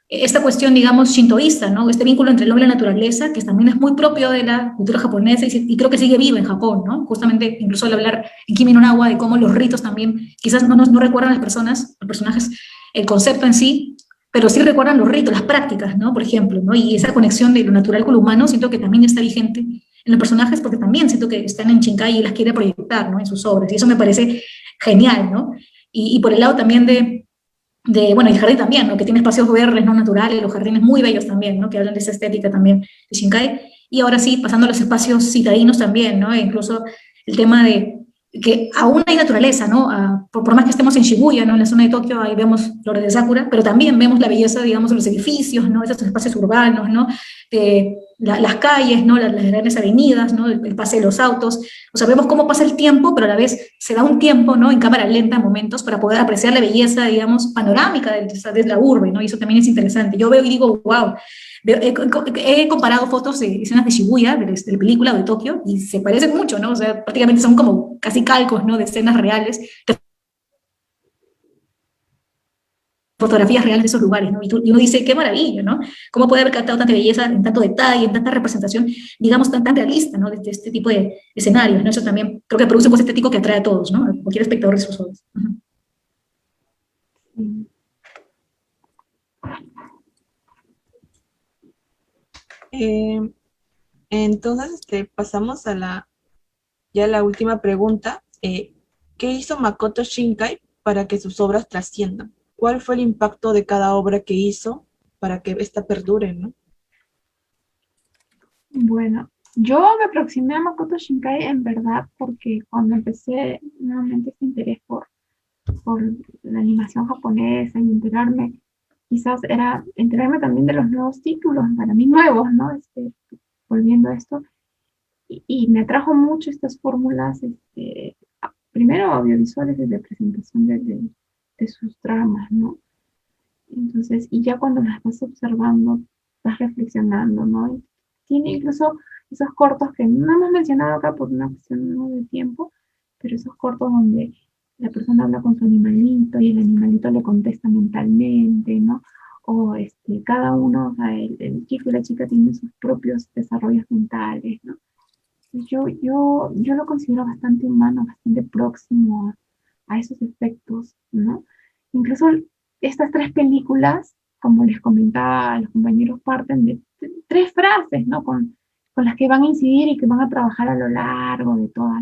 esta cuestión, digamos, shintoísta, ¿no? Este vínculo entre el hombre y la naturaleza, que también es muy propio de la cultura japonesa y creo que sigue vivo en Japón, ¿no? Justamente, incluso al hablar en Kimi no Na wa de cómo los ritos también, quizás no recuerdan a las personas, los personajes, el concepto en sí, pero sí recuerdan los ritos, las prácticas, ¿no? Por ejemplo, ¿no? Y esa conexión de lo natural con lo humano, siento que también está vigente en los personajes, porque también siento que están en Shinkai y las quiere proyectar, ¿no? En sus obras, y eso me parece genial, ¿no? Y por el lado también bueno, el jardín también, ¿no? Que tiene espacios verdes, ¿no? Naturales, los jardines muy bellos también, ¿no? Que hablan de esa estética también de Shinkai. Y ahora sí, pasando a los espacios citadinos también, ¿no? E incluso el tema de que aún hay naturaleza, ¿no? Por más que estemos en Shibuya, ¿no? En la zona de Tokio, ahí vemos flores de sakura, pero también vemos la belleza, digamos, de los edificios, ¿no? Esos espacios urbanos, ¿no? Las calles, ¿no? Las grandes avenidas, ¿no? El pase de los autos. O sea, vemos cómo pasa el tiempo, pero a la vez se da un tiempo, ¿no? En cámara lenta, en momentos, para poder apreciar la belleza, digamos, panorámica de la urbe, ¿no? Y eso también es interesante. Yo veo y digo, wow, he comparado fotos de escenas de Shibuya, de la película o de Tokio, y se parecen mucho, ¿no? O sea, prácticamente son como casi calcos, ¿no? De escenas reales, de fotografías reales de esos lugares, ¿no? Y uno dice, qué maravilla, ¿no? ¿Cómo puede haber captado tanta belleza en tanto detalle, en tanta representación, digamos, tan realista, ¿no? De este tipo de escenarios, ¿no? Eso también creo que produce un post estético que atrae a todos, ¿no? A cualquier espectador de sus obras. Sí. Entonces, pasamos a la última pregunta. ¿Qué hizo Makoto Shinkai para que sus obras trasciendan? ¿Cuál fue el impacto de cada obra que hizo para que esta perdure, ¿no? Bueno, yo me aproximé a Makoto Shinkai en verdad porque cuando empecé nuevamente este interés por la animación japonesa y quizás era enterarme también de los nuevos títulos, para mí nuevos, ¿no? Volviendo a esto, y me atrajo mucho estas fórmulas, primero audiovisuales de presentación de sus dramas, ¿no? Entonces, y ya cuando las vas observando, vas reflexionando, ¿no? Y tiene incluso esos cortos que no hemos mencionado acá por una cuestión, ¿no? De tiempo, pero esos cortos donde la persona habla con su animalito y el animalito le contesta mentalmente, ¿no? O cada uno, o sea, el chico y la chica tienen sus propios desarrollos mentales, ¿no? Yo lo considero bastante humano, bastante próximo a esos efectos, ¿no? Incluso estas 3 películas, como les comentaba a los compañeros, parten de 3 frases, ¿no? Con las que van a incidir y que van a trabajar a lo largo de toda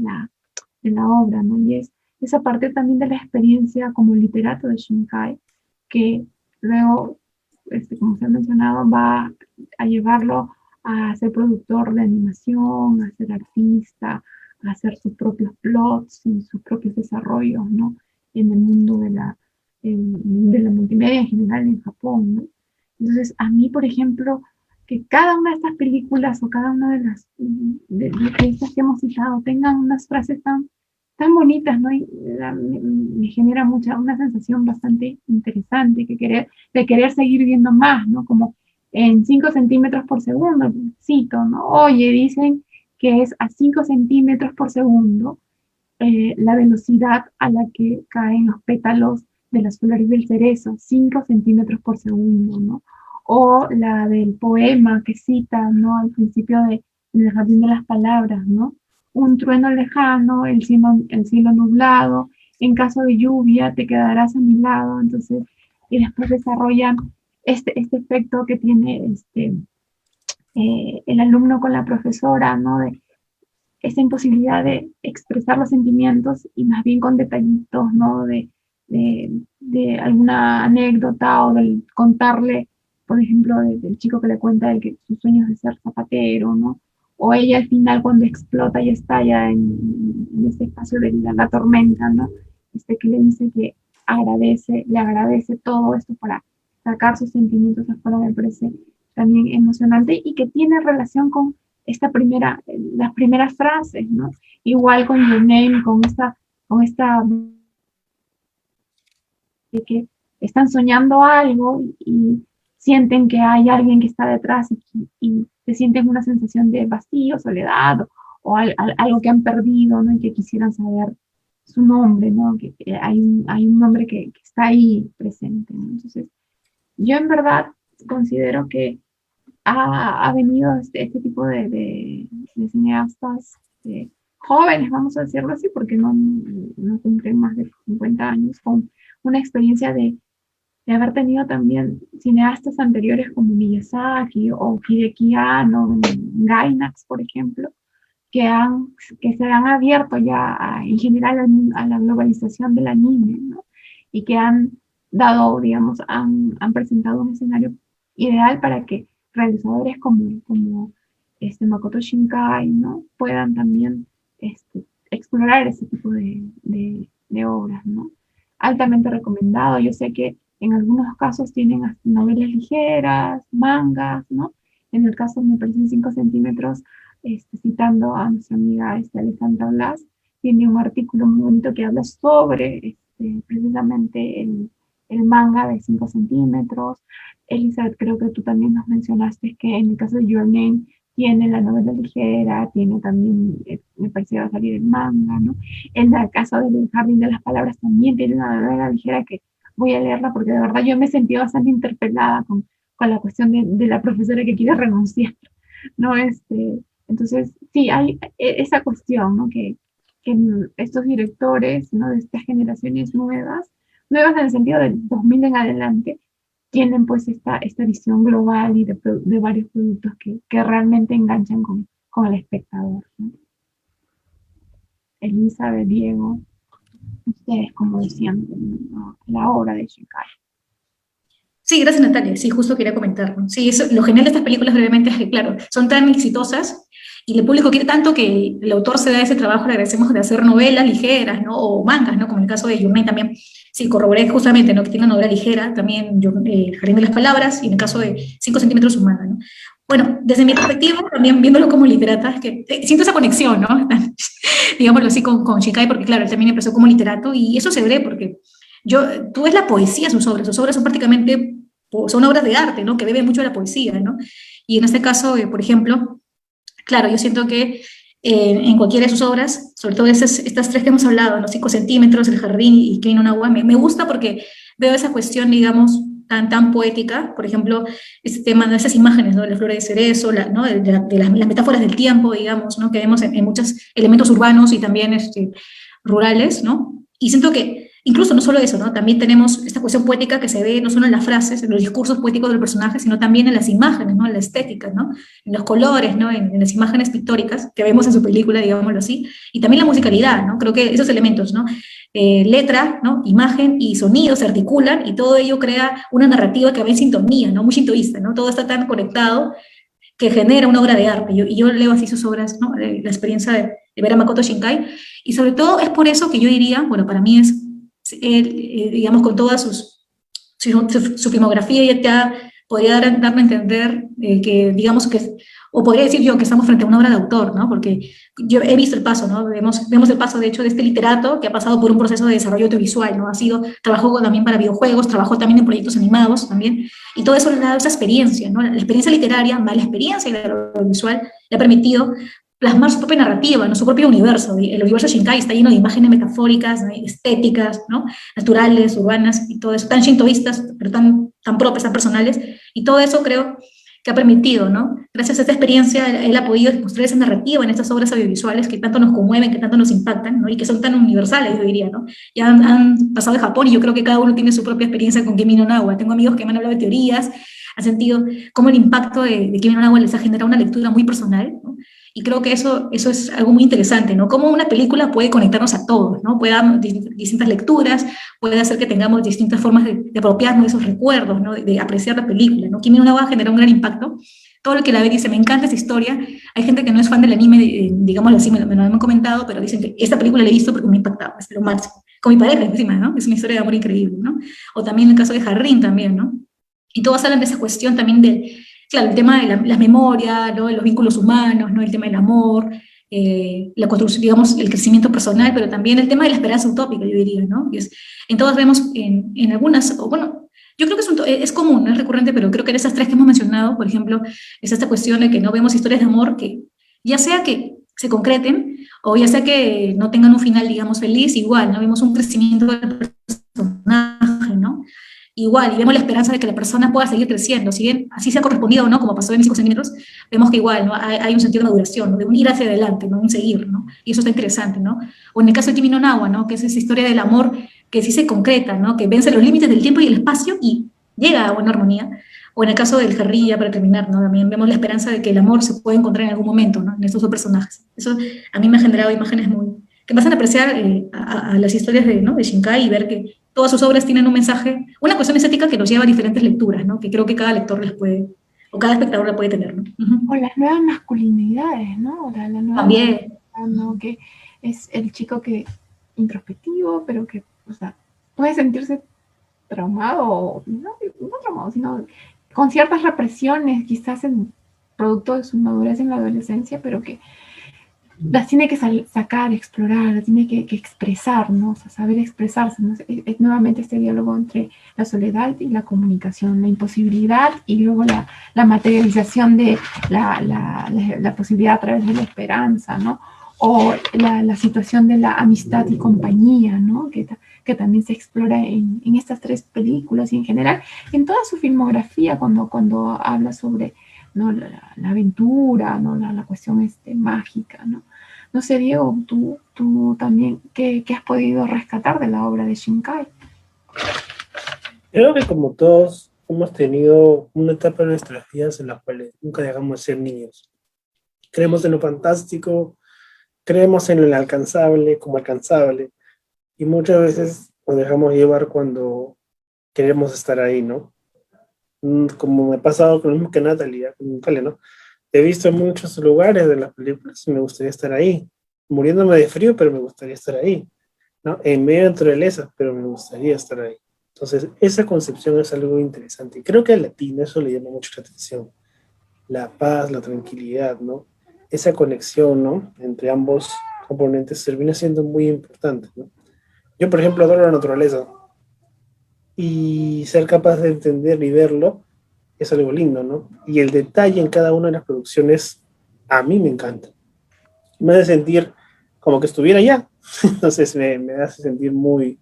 de la obra, ¿no? Y es esa parte también de la experiencia como literato de Shinkai, que luego, como se ha mencionado, va a llevarlo a ser productor de animación, a ser artista, a hacer sus propios plots y sus propios desarrollos, ¿no? En el mundo de la multimedia en general en Japón, ¿no? Entonces, a mí, por ejemplo, que cada una de estas películas o cada una de las de estas que hemos citado tengan unas frases tan bonitas, ¿no? Y me genera una sensación bastante interesante de querer seguir viendo más, ¿no? Como en 5 centímetros por segundo, cito, ¿no? Oye, dicen que es a 5 centímetros por segundo la velocidad a la que caen los pétalos de las flores del cerezo, 5 centímetros por segundo, ¿no? O la del poema que cita, ¿no? Al principio del Jardín de las Palabras, ¿no? Un trueno lejano, el cielo nublado, en caso de lluvia te quedarás a mi lado, entonces, y después desarrollan este efecto que tiene el alumno con la profesora, ¿no? De esa imposibilidad de expresar los sentimientos y más bien con detallitos, ¿no? De alguna anécdota o del contarle, por ejemplo, del chico que le cuenta que sus sueños de ser zapatero, ¿no? O ella al final cuando explota y estalla en ese espacio de la tormenta, ¿no? Que le dice que le agradece todo esto para sacar sus sentimientos afuera, me parece también emocionante y que tiene relación con las primeras frases, ¿no? Igual con Your Name, con esta de que están soñando algo y sienten que hay alguien que está detrás y se sienten una sensación de vacío, soledad o algo que han perdido, ¿no? Y que quisieran saber su nombre, ¿no? Que hay un nombre que está ahí presente, ¿no? Entonces, yo en verdad considero que ha venido este tipo de cineastas jóvenes, vamos a decirlo así, porque no cumplen más de 50 años, con una experiencia de haber tenido también cineastas anteriores como Miyazaki o Hideaki Anno, Gainax, por ejemplo, que se han abierto ya en general a la globalización del anime, ¿no? Y que han dado, digamos, han presentado un escenario ideal para que realizadores como Makoto Shinkai, ¿no? Puedan también explorar ese tipo de obras, ¿no? Altamente recomendado. Yo sé que en algunos casos tienen hasta novelas ligeras, mangas, ¿no? En el caso, me parece, en 5 centímetros, citando a nuestra amiga Alejandra Blas, tiene un artículo muy bonito que habla sobre precisamente el manga de 5 centímetros. Elizabeth, creo que tú también nos mencionaste que en el caso de Your Name tiene la novela ligera, tiene también, me parece que va a salir el manga, ¿no? En el caso del Jardín de las Palabras también tiene una novela ligera que voy a leerla porque de verdad yo me sentí bastante interpelada con la cuestión de la profesora que quiere renunciar, ¿no? Entonces, sí, hay esa cuestión, ¿no? Que estos directores, ¿no? De estas generaciones nuevas en el sentido del 2000 en adelante, tienen pues esta visión global y de varios productos que realmente enganchan con el espectador, ¿no? Elizabeth, Diego, ustedes como decían, ¿no? La obra de Shinkai. Sí, gracias Natalia, sí, justo quería comentar, ¿no? Sí, lo genial de estas películas brevemente es que, claro, son tan exitosas y el público quiere tanto que el autor se da ese trabajo, le agradecemos, de hacer novelas ligeras, ¿no? O mangas, ¿no? Como en el caso de Your Name también, sí, corroboré justamente, ¿no? Que tiene una novela ligera, también El Jardín de las Palabras, y en el caso de 5 centímetros un manga, ¿no? Bueno, desde mi perspectiva, también viéndolo como literata, es que siento esa conexión, ¿no? Digámoslo así con Shinkai, porque claro, él también empezó como literato, y eso se ve porque tú ves la poesía en sus obras son prácticamente, son obras de arte, ¿no? Que beben mucho de la poesía, ¿no? Y en este caso, por ejemplo, claro, yo siento que en cualquiera de sus obras, sobre todo estas tres que hemos hablado, los 5 centímetros, El Jardín y Kei no Nawa, me gusta porque veo esa cuestión, digamos, tan poética, por ejemplo, este tema de esas imágenes, ¿no? De las flores de cerezo, ¿no? De las metáforas del tiempo, digamos, ¿no? Que vemos en muchos elementos urbanos y también rurales, ¿no? Y siento que incluso no solo eso, ¿no? También tenemos esta cuestión poética que se ve no solo en las frases, en los discursos poéticos del personaje, sino también en las imágenes, ¿no? En la estética, ¿no? En los colores, ¿no? En las imágenes pictóricas que vemos en su película, digámoslo así, y también la musicalidad, ¿no? Creo que esos elementos, ¿no? Letra, ¿no? Imagen y sonido se articulan y todo ello crea una narrativa que va en sintonía, ¿no? Muy sintoísta, ¿no? Todo está tan conectado que genera una obra de arte. Y yo leo así sus obras, ¿no? La experiencia de ver a Makoto Shinkai, y sobre todo es por eso que yo diría, bueno, para mí es, digamos, con toda su filmografía ya podría darme a entender que, digamos que, o podría decir yo que estamos frente a una obra de autor, ¿no? Porque yo he visto el paso, ¿no? Vemos el paso, de hecho, de este literato que ha pasado por un proceso de desarrollo audiovisual, ¿no? Trabajó también para videojuegos, trabajó también en proyectos animados también, y todo eso le ha dado esa experiencia, ¿no? La experiencia literaria, más la experiencia del audiovisual, le ha permitido plasmar su propia narrativa, ¿no? Su propio universo. El universo Shinkai está lleno de imágenes metafóricas, ¿no? Estéticas, ¿no? Naturales, urbanas, y todo eso, tan shintoístas, pero tan propias, tan personales, y todo eso creo que ha permitido, ¿no? Gracias a esta experiencia, él ha podido mostrar esa narrativa en estas obras audiovisuales que tanto nos conmueven, que tanto nos impactan, ¿no? Y que son tan universales, yo diría, ¿no? Ya han pasado de Japón y yo creo que cada uno tiene su propia experiencia con Kimi no Na wa. Tengo amigos que me han hablado de teorías, han sentido cómo el impacto de Kimi no Na wa les ha generado una lectura muy personal, ¿no? Y creo que eso es algo muy interesante, ¿no? Cómo una película puede conectarnos a todos, ¿no? Puede dar distintas lecturas, puede hacer que tengamos distintas formas de apropiarnos de esos recuerdos, ¿no? De apreciar la película, ¿no? Kimi no Na wa genera un gran impacto. Todo el que la ve dice, me encanta esta historia. Hay gente que no es fan del anime, digámoslo así, me lo han comentado, pero dicen que esta película la he visto porque me ha impactado, es lo máximo. Con mi pareja encima, ¿no? Es una historia de amor increíble, ¿no? O también el caso de Harrin también, ¿no? Y todos hablan de esa cuestión también de, claro, el tema de las memorias, ¿no? Los vínculos humanos, ¿no? El tema del amor, la construcción, digamos, el crecimiento personal, pero también el tema de la esperanza utópica, yo diría, ¿no? En todas vemos, en algunas, o bueno, yo creo que es común, no es recurrente, pero creo que en esas tres que hemos mencionado, por ejemplo, es esta cuestión de que no vemos historias de amor que, ya sea que se concreten, o ya sea que no tengan un final, digamos, feliz, igual, ¿no? Vemos un crecimiento del personaje, ¿no? Igual, y vemos la esperanza de que la persona pueda seguir creciendo, si bien así se ha correspondido o no, como pasó en Mis Centímetros, vemos que igual, ¿no? Hay un sentido de maduración, ¿no? De un ir hacia adelante, ¿no? Un seguir, ¿no? Y eso está interesante, ¿no? O en el caso de Kimi no Na wa, ¿no? Que es esa historia del amor que sí se concreta, ¿no? Que vence los límites del tiempo y el espacio y llega a una armonía. O en el caso del Harry, ya para terminar, ¿no? También vemos la esperanza de que el amor se puede encontrar en algún momento, ¿no? En estos dos personajes. Eso a mí me ha generado imágenes que me hacen apreciar a las historias ¿no? de Shinkai y ver que todas sus obras tienen un mensaje, una cuestión estética que nos lleva a diferentes lecturas, ¿no? Que creo que cada lector les puede, o cada espectador la puede tener, ¿no? O las nuevas masculinidades, ¿no? La nueva También. ¿no? Que es el chico que introspectivo, pero que, o sea, puede sentirse traumado, no traumado, sino con ciertas represiones, quizás en producto de su madurez en la adolescencia, pero que las tiene que sacar, explorar, las tiene que expresar, ¿no? O sea, saber expresarse, ¿no? Es nuevamente este diálogo entre la soledad y la comunicación, la imposibilidad y luego la materialización de la posibilidad a través de la esperanza, ¿no? O la situación de la amistad y compañía, ¿no? Que también se explora en estas tres películas y en general en toda su filmografía cuando habla sobre, ¿no? la aventura, ¿no? La cuestión mágica, ¿no? No sé, Diego, tú también, ¿qué has podido rescatar de la obra de Shinkai? Creo que como todos hemos tenido una etapa en nuestras vidas en la cual nunca dejamos de ser niños. Creemos en lo fantástico, creemos en lo inalcanzable como alcanzable, y muchas veces nos dejamos llevar cuando queremos estar ahí, ¿no? Como me ha pasado con lo mismo que Natalia, ¿no? He visto en muchos lugares de las películas y me gustaría estar ahí, muriéndome de frío, pero me gustaría estar ahí, ¿no? En medio de naturaleza, pero me gustaría estar ahí. Entonces, esa concepción es algo interesante. Y creo que al latino eso le llama mucho la atención. La paz, la tranquilidad, ¿no? Esa conexión, ¿no? Entre ambos componentes termina siendo muy importante, ¿no? Yo, por ejemplo, adoro la naturaleza y ser capaz de entender y verlo es algo lindo, ¿no? Y el detalle en cada una de las producciones a mí me encanta. Me hace sentir como que estuviera allá. Entonces me hace sentir muy,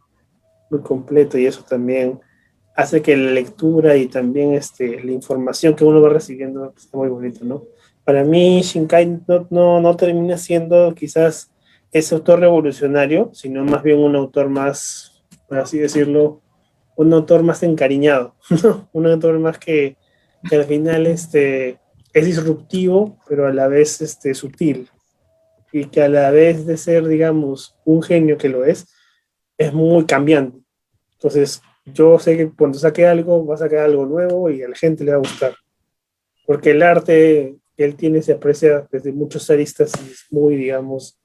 muy completo, y eso también hace que la lectura y también la información que uno va recibiendo sea muy bonito, ¿no? Para mí Shinkai no termina siendo quizás ese autor revolucionario, sino más bien un autor más, por así decirlo, un autor más encariñado, ¿no? Un autor más que al final es disruptivo, pero a la vez sutil, y que a la vez de ser, digamos, un genio que lo es muy cambiante. Entonces, yo sé que cuando saque algo, va a sacar algo nuevo y a la gente le va a gustar. Porque el arte que él tiene se aprecia desde muchos aristas y es muy, digamos,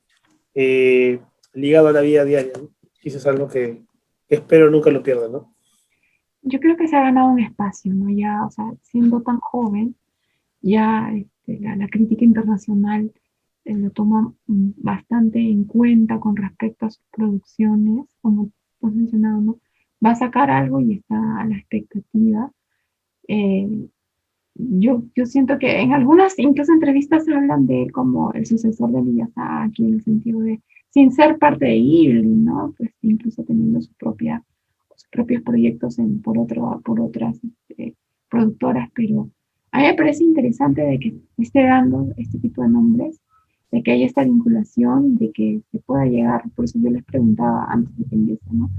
ligado a la vida diaria, ¿no? Y eso es algo que espero nunca lo pierda, ¿no? yo creo que se ha ganado un espacio, ¿no? Ya, o sea, siendo tan joven, ya la crítica internacional lo toma bastante en cuenta con respecto a sus producciones, como tú has mencionado, ¿no? Va a sacar algo y está a la expectativa. Eh, yo siento que en algunas, incluso entrevistas, hablan de él como el sucesor de Miyazaki, en el sentido de, sin ser parte de Ghibli, ¿no? Pues incluso teniendo sus propios proyectos por otras productoras, pero a mí me parece interesante de que esté dando este tipo de nombres, de que haya esta vinculación, de que se pueda llegar, por eso yo les preguntaba antes de que empiece, ¿no?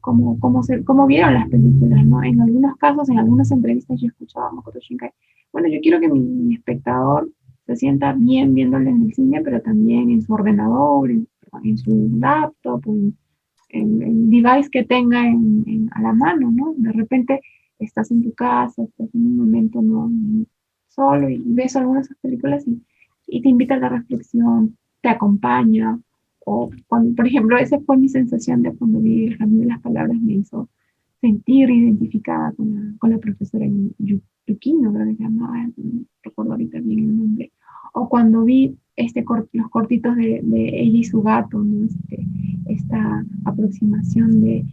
Cómo vieron las películas, ¿no? En algunos casos, en algunas entrevistas yo escuchaba a Makoto Shinkai, bueno, yo quiero que mi espectador se sienta bien viéndolo en el cine, pero también en su ordenador, en su laptop, en el device que tenga a la mano, ¿no? De repente estás en tu casa, estás en un momento, ¿no? Solo y ves algunas de esas películas y te invita a la reflexión, te acompaña, o cuando, por ejemplo, esa fue mi sensación de cuando vi El Jardín de las Palabras, me hizo sentir identificada con la profesora Yukino, creo que se llamaba, no recuerdo ahorita bien el nombre, o cuando vi los cortitos de ella y su gato, ¿no? Esta aproximación de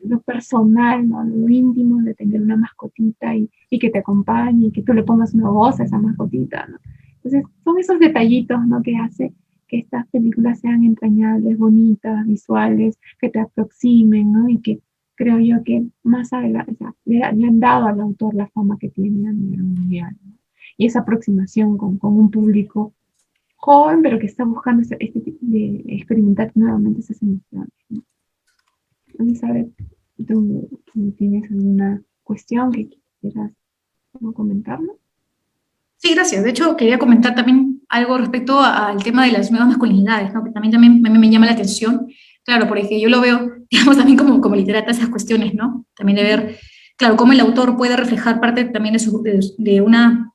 lo personal, ¿no? Lo íntimo de tener una mascotita y que te acompañe y que tú le pongas una voz a esa mascotita, ¿no? Entonces, son esos detallitos, ¿no? Que hace que estas películas sean entrañables, bonitas, visuales, que te aproximen, ¿no? Y que creo yo que más adelante, o sea, le han dado al autor la fama que tiene a nivel mundial, ¿no? Y esa aproximación con un público joven, pero que está buscando este tipo de experimentar nuevamente esas emociones, ¿no? Elizabeth, ¿tú tienes alguna cuestión que quieras comentarnos? Sí, gracias. De hecho, quería comentar también algo respecto al tema de las nuevas masculinidades, ¿no? Que también me llama la atención. Claro, porque yo lo veo, digamos, también como literata esas cuestiones, ¿no? También de ver, claro, cómo el autor puede reflejar parte también de una,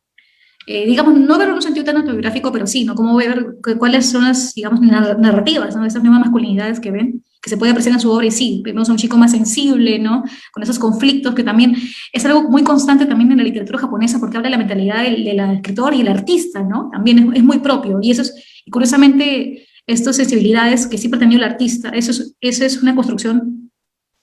digamos, no verlo en un sentido tan autobiográfico, pero sí, ¿no? Cómo ver cuáles son las, digamos, narrativas, ¿no? Esas nuevas masculinidades que ven, que se puede apreciar en su obra, y sí, vemos a un chico más sensible, ¿no? Con esos conflictos que también es algo muy constante también en la literatura japonesa, porque habla de la mentalidad de la escritora y el artista, ¿no? También es muy propio, y eso es, y curiosamente, estas sensibilidades que siempre ha tenido el artista, eso es una construcción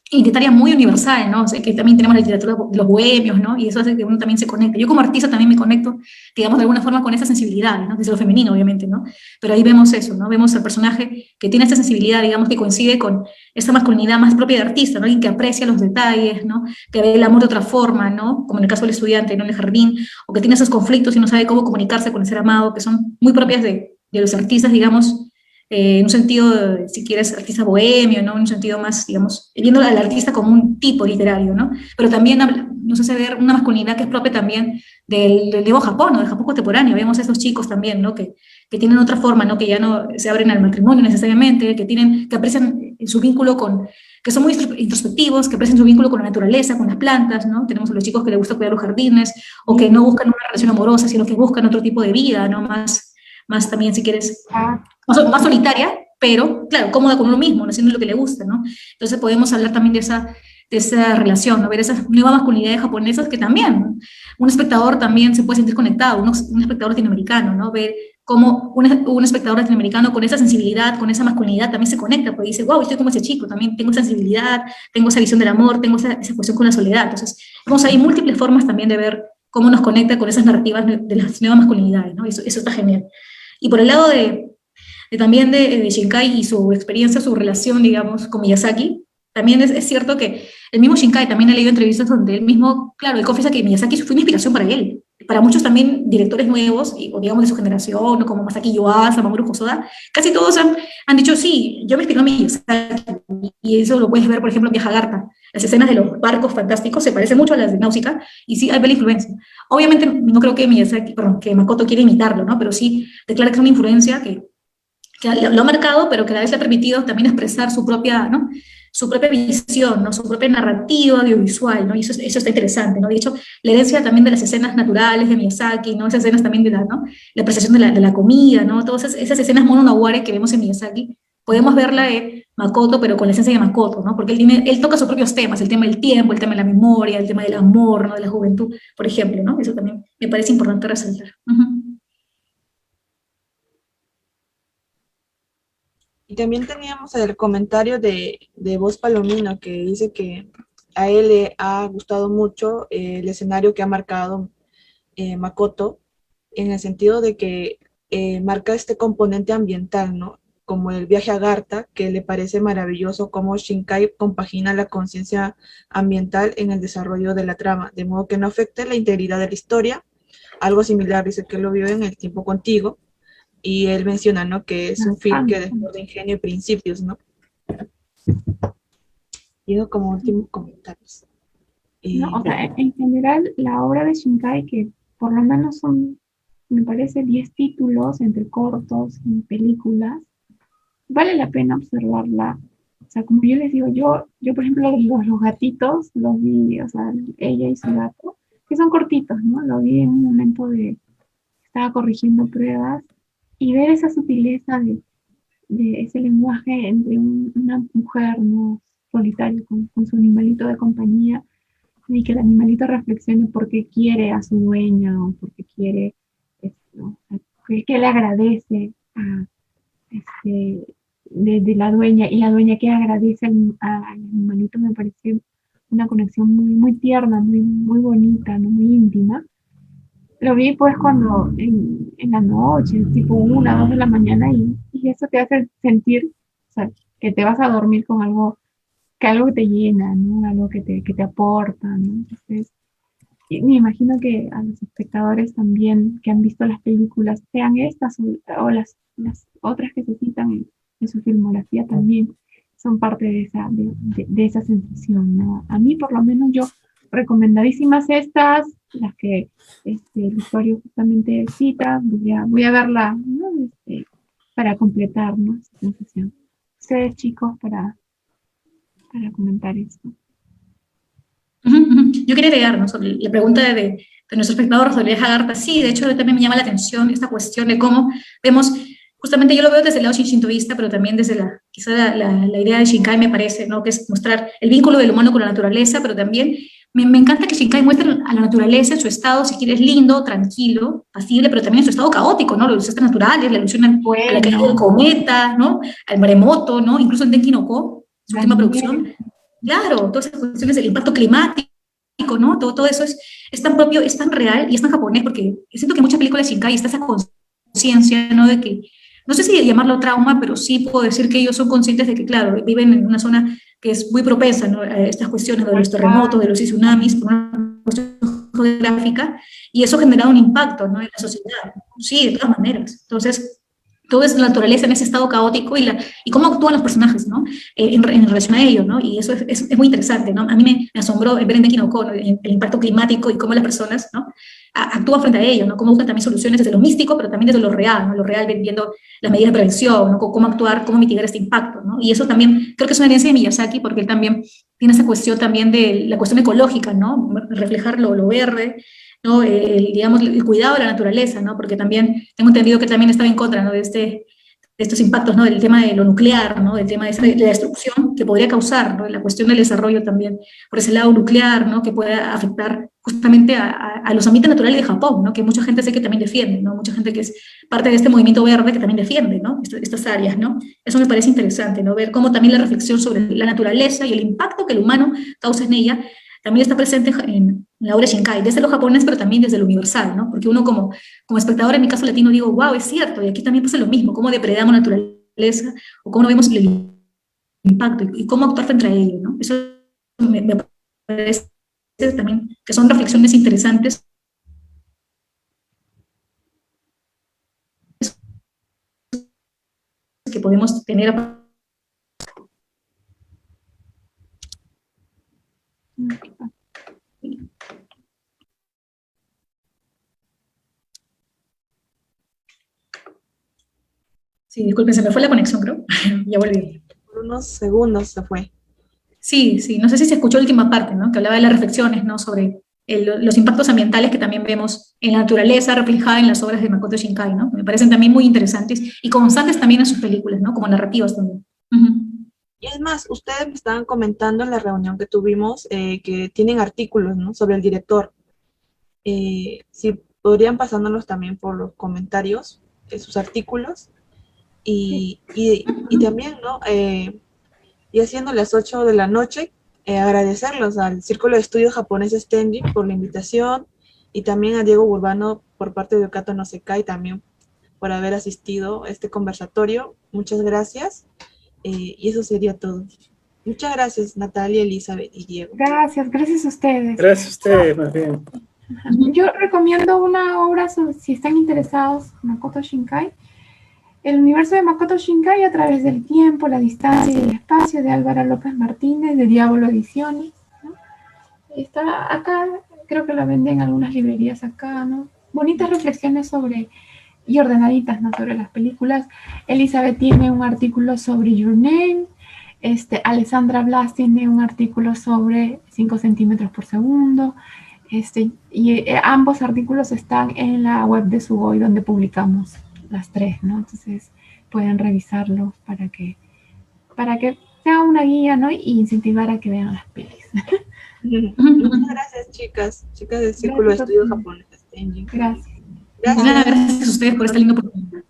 identitaria muy universal, ¿no? O sea, que también tenemos la literatura de los bohemios, ¿no? Y eso hace que uno también se conecte. Yo como artista también me conecto, digamos, de alguna forma con esa sensibilidad, ¿no? Desde lo femenino, obviamente, ¿no? Pero ahí vemos eso, ¿no? Vemos al personaje que tiene esta sensibilidad, digamos, que coincide con esta masculinidad más propia de artista, ¿no? Alguien que aprecia los detalles, ¿no? Que ve el amor de otra forma, ¿no? Como en el caso del estudiante, ¿no? En el jardín, o que tiene esos conflictos y no sabe cómo comunicarse con el ser amado, que son muy propias de los artistas, digamos, en un sentido, si quieres, artista bohemio, ¿no? En un sentido más, digamos, viendo al artista como un tipo literario, ¿no? Pero también nos hace ver una masculinidad que es propia también del nuevo Japón, ¿no? Del Japón contemporáneo. Vemos a estos chicos también, ¿no? Que tienen otra forma, ¿no? Que ya no se abren al matrimonio necesariamente, que aprecian su vínculo que son muy introspectivos, que aprecian su vínculo con la naturaleza, con las plantas, ¿no? Tenemos a los chicos que les gusta cuidar los jardines, o que no buscan una relación amorosa, sino que buscan otro tipo de vida, ¿no? Más también, si quieres, más solitaria, pero, claro, cómoda con uno mismo, ¿no? Haciendo lo que le gusta, ¿no? Entonces podemos hablar también de esa relación, ¿no? Ver esas nuevas masculinidades japonesas que también, ¿no? Un espectador también se puede sentir conectado, un espectador latinoamericano, ¿no? Ver cómo un espectador latinoamericano con esa sensibilidad, con esa masculinidad también se conecta, porque dice, wow, estoy como ese chico, también tengo esa sensibilidad, tengo esa visión del amor, tengo esa cuestión con la soledad. Entonces, vemos ahí múltiples formas también de ver cómo nos conecta con esas narrativas de las nuevas masculinidades, ¿no? Eso está genial. Y por el lado también de Shinkai y su experiencia, su relación, digamos, con Miyazaki, también es cierto que el mismo Shinkai también ha leído entrevistas donde él mismo, claro, él confiesa que Miyazaki fue una inspiración para él. Para muchos también directores nuevos, o digamos de su generación, como Masaki Yuasa, Mamoru Hosoda, casi todos han dicho, sí, yo me inspiré a Miyazaki, y eso lo puedes ver, por ejemplo, en Viajagarta. Las escenas de los barcos fantásticos se parecen mucho a las de Náusica, y sí, hay bella influencia. Obviamente, no creo que que Makoto quiera imitarlo, ¿no? Pero sí declara que es una influencia que lo ha marcado, pero que a la vez le ha permitido también expresar su propia, ¿no? Su propia visión, ¿no? Su propia narrativa audiovisual, ¿no? Y eso está interesante, ¿no? De hecho, la herencia también de las escenas naturales de Miyazaki, ¿no? Esas escenas también ¿no? La apreciación de la comida, ¿no? Todas esas escenas mono no ware que vemos en Miyazaki, podemos verla Makoto, pero con la esencia de Makoto, ¿no? Porque él toca sus propios temas, el tema del tiempo, el tema de la memoria, el tema del amor, ¿no? De la juventud, por ejemplo, ¿no? Eso también me parece importante resaltar. Y también teníamos el comentario de Voz Palomino que dice que a él le ha gustado mucho el escenario que ha marcado Makoto, en el sentido de que marca este componente ambiental, ¿no? Como el viaje a Garta, que le parece maravilloso cómo Shinkai compagina la conciencia ambiental en el desarrollo de la trama, de modo que no afecte la integridad de la historia. Algo similar dice que lo vio en El tiempo contigo, y él menciona, ¿no? Que es un film que desborda ingenio y principios, ¿no? Y eso como últimos comentarios. No, o sea, en general, la obra de Shinkai, que por lo menos son, me parece, 10 títulos entre cortos y películas, vale la pena observarla. O sea, como yo les digo, yo por ejemplo, los gatitos los vi, o sea, ella y su gato, que son cortitos, ¿no? Lo vi en un momento estaba corrigiendo pruebas, y ver esa sutileza de ese lenguaje entre una mujer, ¿no? Solitaria con su animalito de compañía, y que el animalito reflexione por qué quiere a su dueña o por qué quiere esto, que le agradece a, de la dueña, y la dueña que agradece al animalito, me parece una conexión muy, muy tierna, muy, muy bonita, ¿no? Muy íntima. Lo vi pues cuando en la noche, tipo 1, 2 de la mañana, y eso te hace sentir, o sea, que te vas a dormir con algo que te llena, ¿no? Algo que te aporta, ¿no? Entonces, y me imagino que a los espectadores también que han visto las películas, sean estas o las otras que se citan en su filmografía, también son parte de esa sensación, ¿no? A mí, por lo menos, yo recomendadísimas estas, las que el usuario justamente cita, voy a verla, ¿no? Para completar, ¿no? Esa sensación. Ustedes, chicos, para comentar esto. Yo quería agregar, ¿no? Sobre la pregunta de nuestro espectador sobre Vieja Garta. Sí, de hecho también me llama la atención esta cuestión de cómo vemos, justamente yo lo veo desde el lado shintoísta, pero también desde quizá la idea de Shinkai, me parece, ¿no? Que es mostrar el vínculo del humano con la naturaleza, pero también me encanta que Shinkai muestre a la naturaleza en su estado, si quieres, lindo, tranquilo, pasible, pero también en su estado caótico, ¿no? Los desastres naturales, la alusión a la caída del cometa, ¿no? Al maremoto, ¿no? Incluso en Denki no Ko, su última producción. Claro, todas esas cuestiones del impacto climático, ¿no? Todo eso es tan propio, es tan real y es tan japonés, porque siento que en muchas películas de Shinkai está esa conciencia, ¿no? De que, no sé si llamarlo trauma, pero sí puedo decir que ellos son conscientes de que, claro, viven en una zona que es muy propensa, ¿no? A estas cuestiones de los terremotos, de los tsunamis, por una cuestión geográfica, y eso ha generado un impacto, ¿no? En la sociedad. Sí, de todas maneras. Entonces, todo es la naturaleza en ese estado caótico y cómo actúan los personajes, ¿no? En relación a ello, ¿no? Y eso es muy interesante, ¿no? A mí me asombró ver en Denki no Ko, ¿no? El impacto climático y cómo las personas, ¿no? Actúan frente a ello, ¿no? Cómo buscan también soluciones desde lo místico, pero también desde lo real, ¿no? Lo real viendo las medidas de prevención, ¿no? Cómo actuar, cómo mitigar este impacto, ¿no? Y eso también creo que es una herencia de Miyazaki, porque él también tiene esa cuestión también de la cuestión ecológica, ¿no? Reflejar lo verde, ¿no? Digamos, el cuidado de la naturaleza, ¿no? Porque también tengo entendido que también estaba en contra, ¿no? de estos impactos, ¿no? Del tema de lo nuclear, ¿no? Del tema de la destrucción que podría causar, ¿no? La cuestión del desarrollo también por ese lado nuclear, ¿no? Que puede afectar justamente a los ambientes naturales de Japón, ¿no? Que mucha gente sé que también defiende, ¿no? Mucha gente que es parte de este movimiento verde que también defiende, ¿no? Estas áreas, ¿no? Eso me parece interesante, ¿no? Ver cómo también la reflexión sobre la naturaleza y el impacto que el humano causa en ella también está presente en la obra Shinkai, desde lo japonés, pero también desde lo universal, ¿no? Porque uno como espectador, en mi caso latino, digo, wow, es cierto, y aquí también pasa lo mismo, cómo depredamos la naturaleza, o cómo vemos el impacto, y cómo actuar frente a ello, ¿no? Eso me parece también que son reflexiones interesantes que podemos tener a Sí, disculpen, se me fue la conexión, creo. Ya volví. Por unos segundos se fue. Sí, no sé si se escuchó la última parte, ¿no? Que hablaba de las reflexiones, ¿no? Sobre los impactos ambientales que también vemos en la naturaleza reflejada en las obras de Makoto Shinkai, ¿no? Me parecen también muy interesantes y constantes también en sus películas, ¿no? Como narrativas también. Y es más, ustedes me estaban comentando en la reunión que tuvimos que tienen artículos, ¿no?, sobre el director. Si podrían pasándolos también por los comentarios, sus artículos. Y también, ¿no? Y haciendo las 8 de la noche, agradecerlos al Círculo de Estudios Japoneses Tenji por la invitación y también a Diego Urbano por parte de Okato no Sekai también por haber asistido a este conversatorio. Muchas gracias. Y eso sería todo. Muchas gracias, Natalia, Elizabeth y Diego. Gracias a ustedes. Gracias a ustedes, más bien. Yo recomiendo una obra, si están interesados, Makoto Shinkai, El universo de Makoto Shinkai a través del tiempo, la distancia y el espacio, de Álvaro López Martínez, de Diablo Ediciones, ¿no? Está acá, creo que la venden en algunas librerías acá, ¿no? Bonitas reflexiones sobre, y ordenaditas, ¿no?, sobre las películas. Elizabeth tiene un artículo sobre Your Name, Alessandra Blas tiene un artículo sobre 5 centímetros por segundo, y ambos artículos están en la web de Sugoi, donde publicamos las tres, ¿no? Entonces pueden revisarlos para que sea una guía, ¿no? Y incentivar a que vean las pelis. Muchas gracias, chicas del Círculo de Estudios Japoneses Tenji. Gracias. Gracias a ustedes por esta linda oportunidad.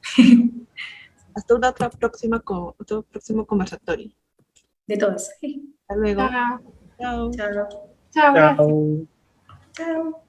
Hasta otro próximo conversatorio. De todas. Hasta luego. Chao. Chao. Chao. Chao, gracias. Chao. Chao.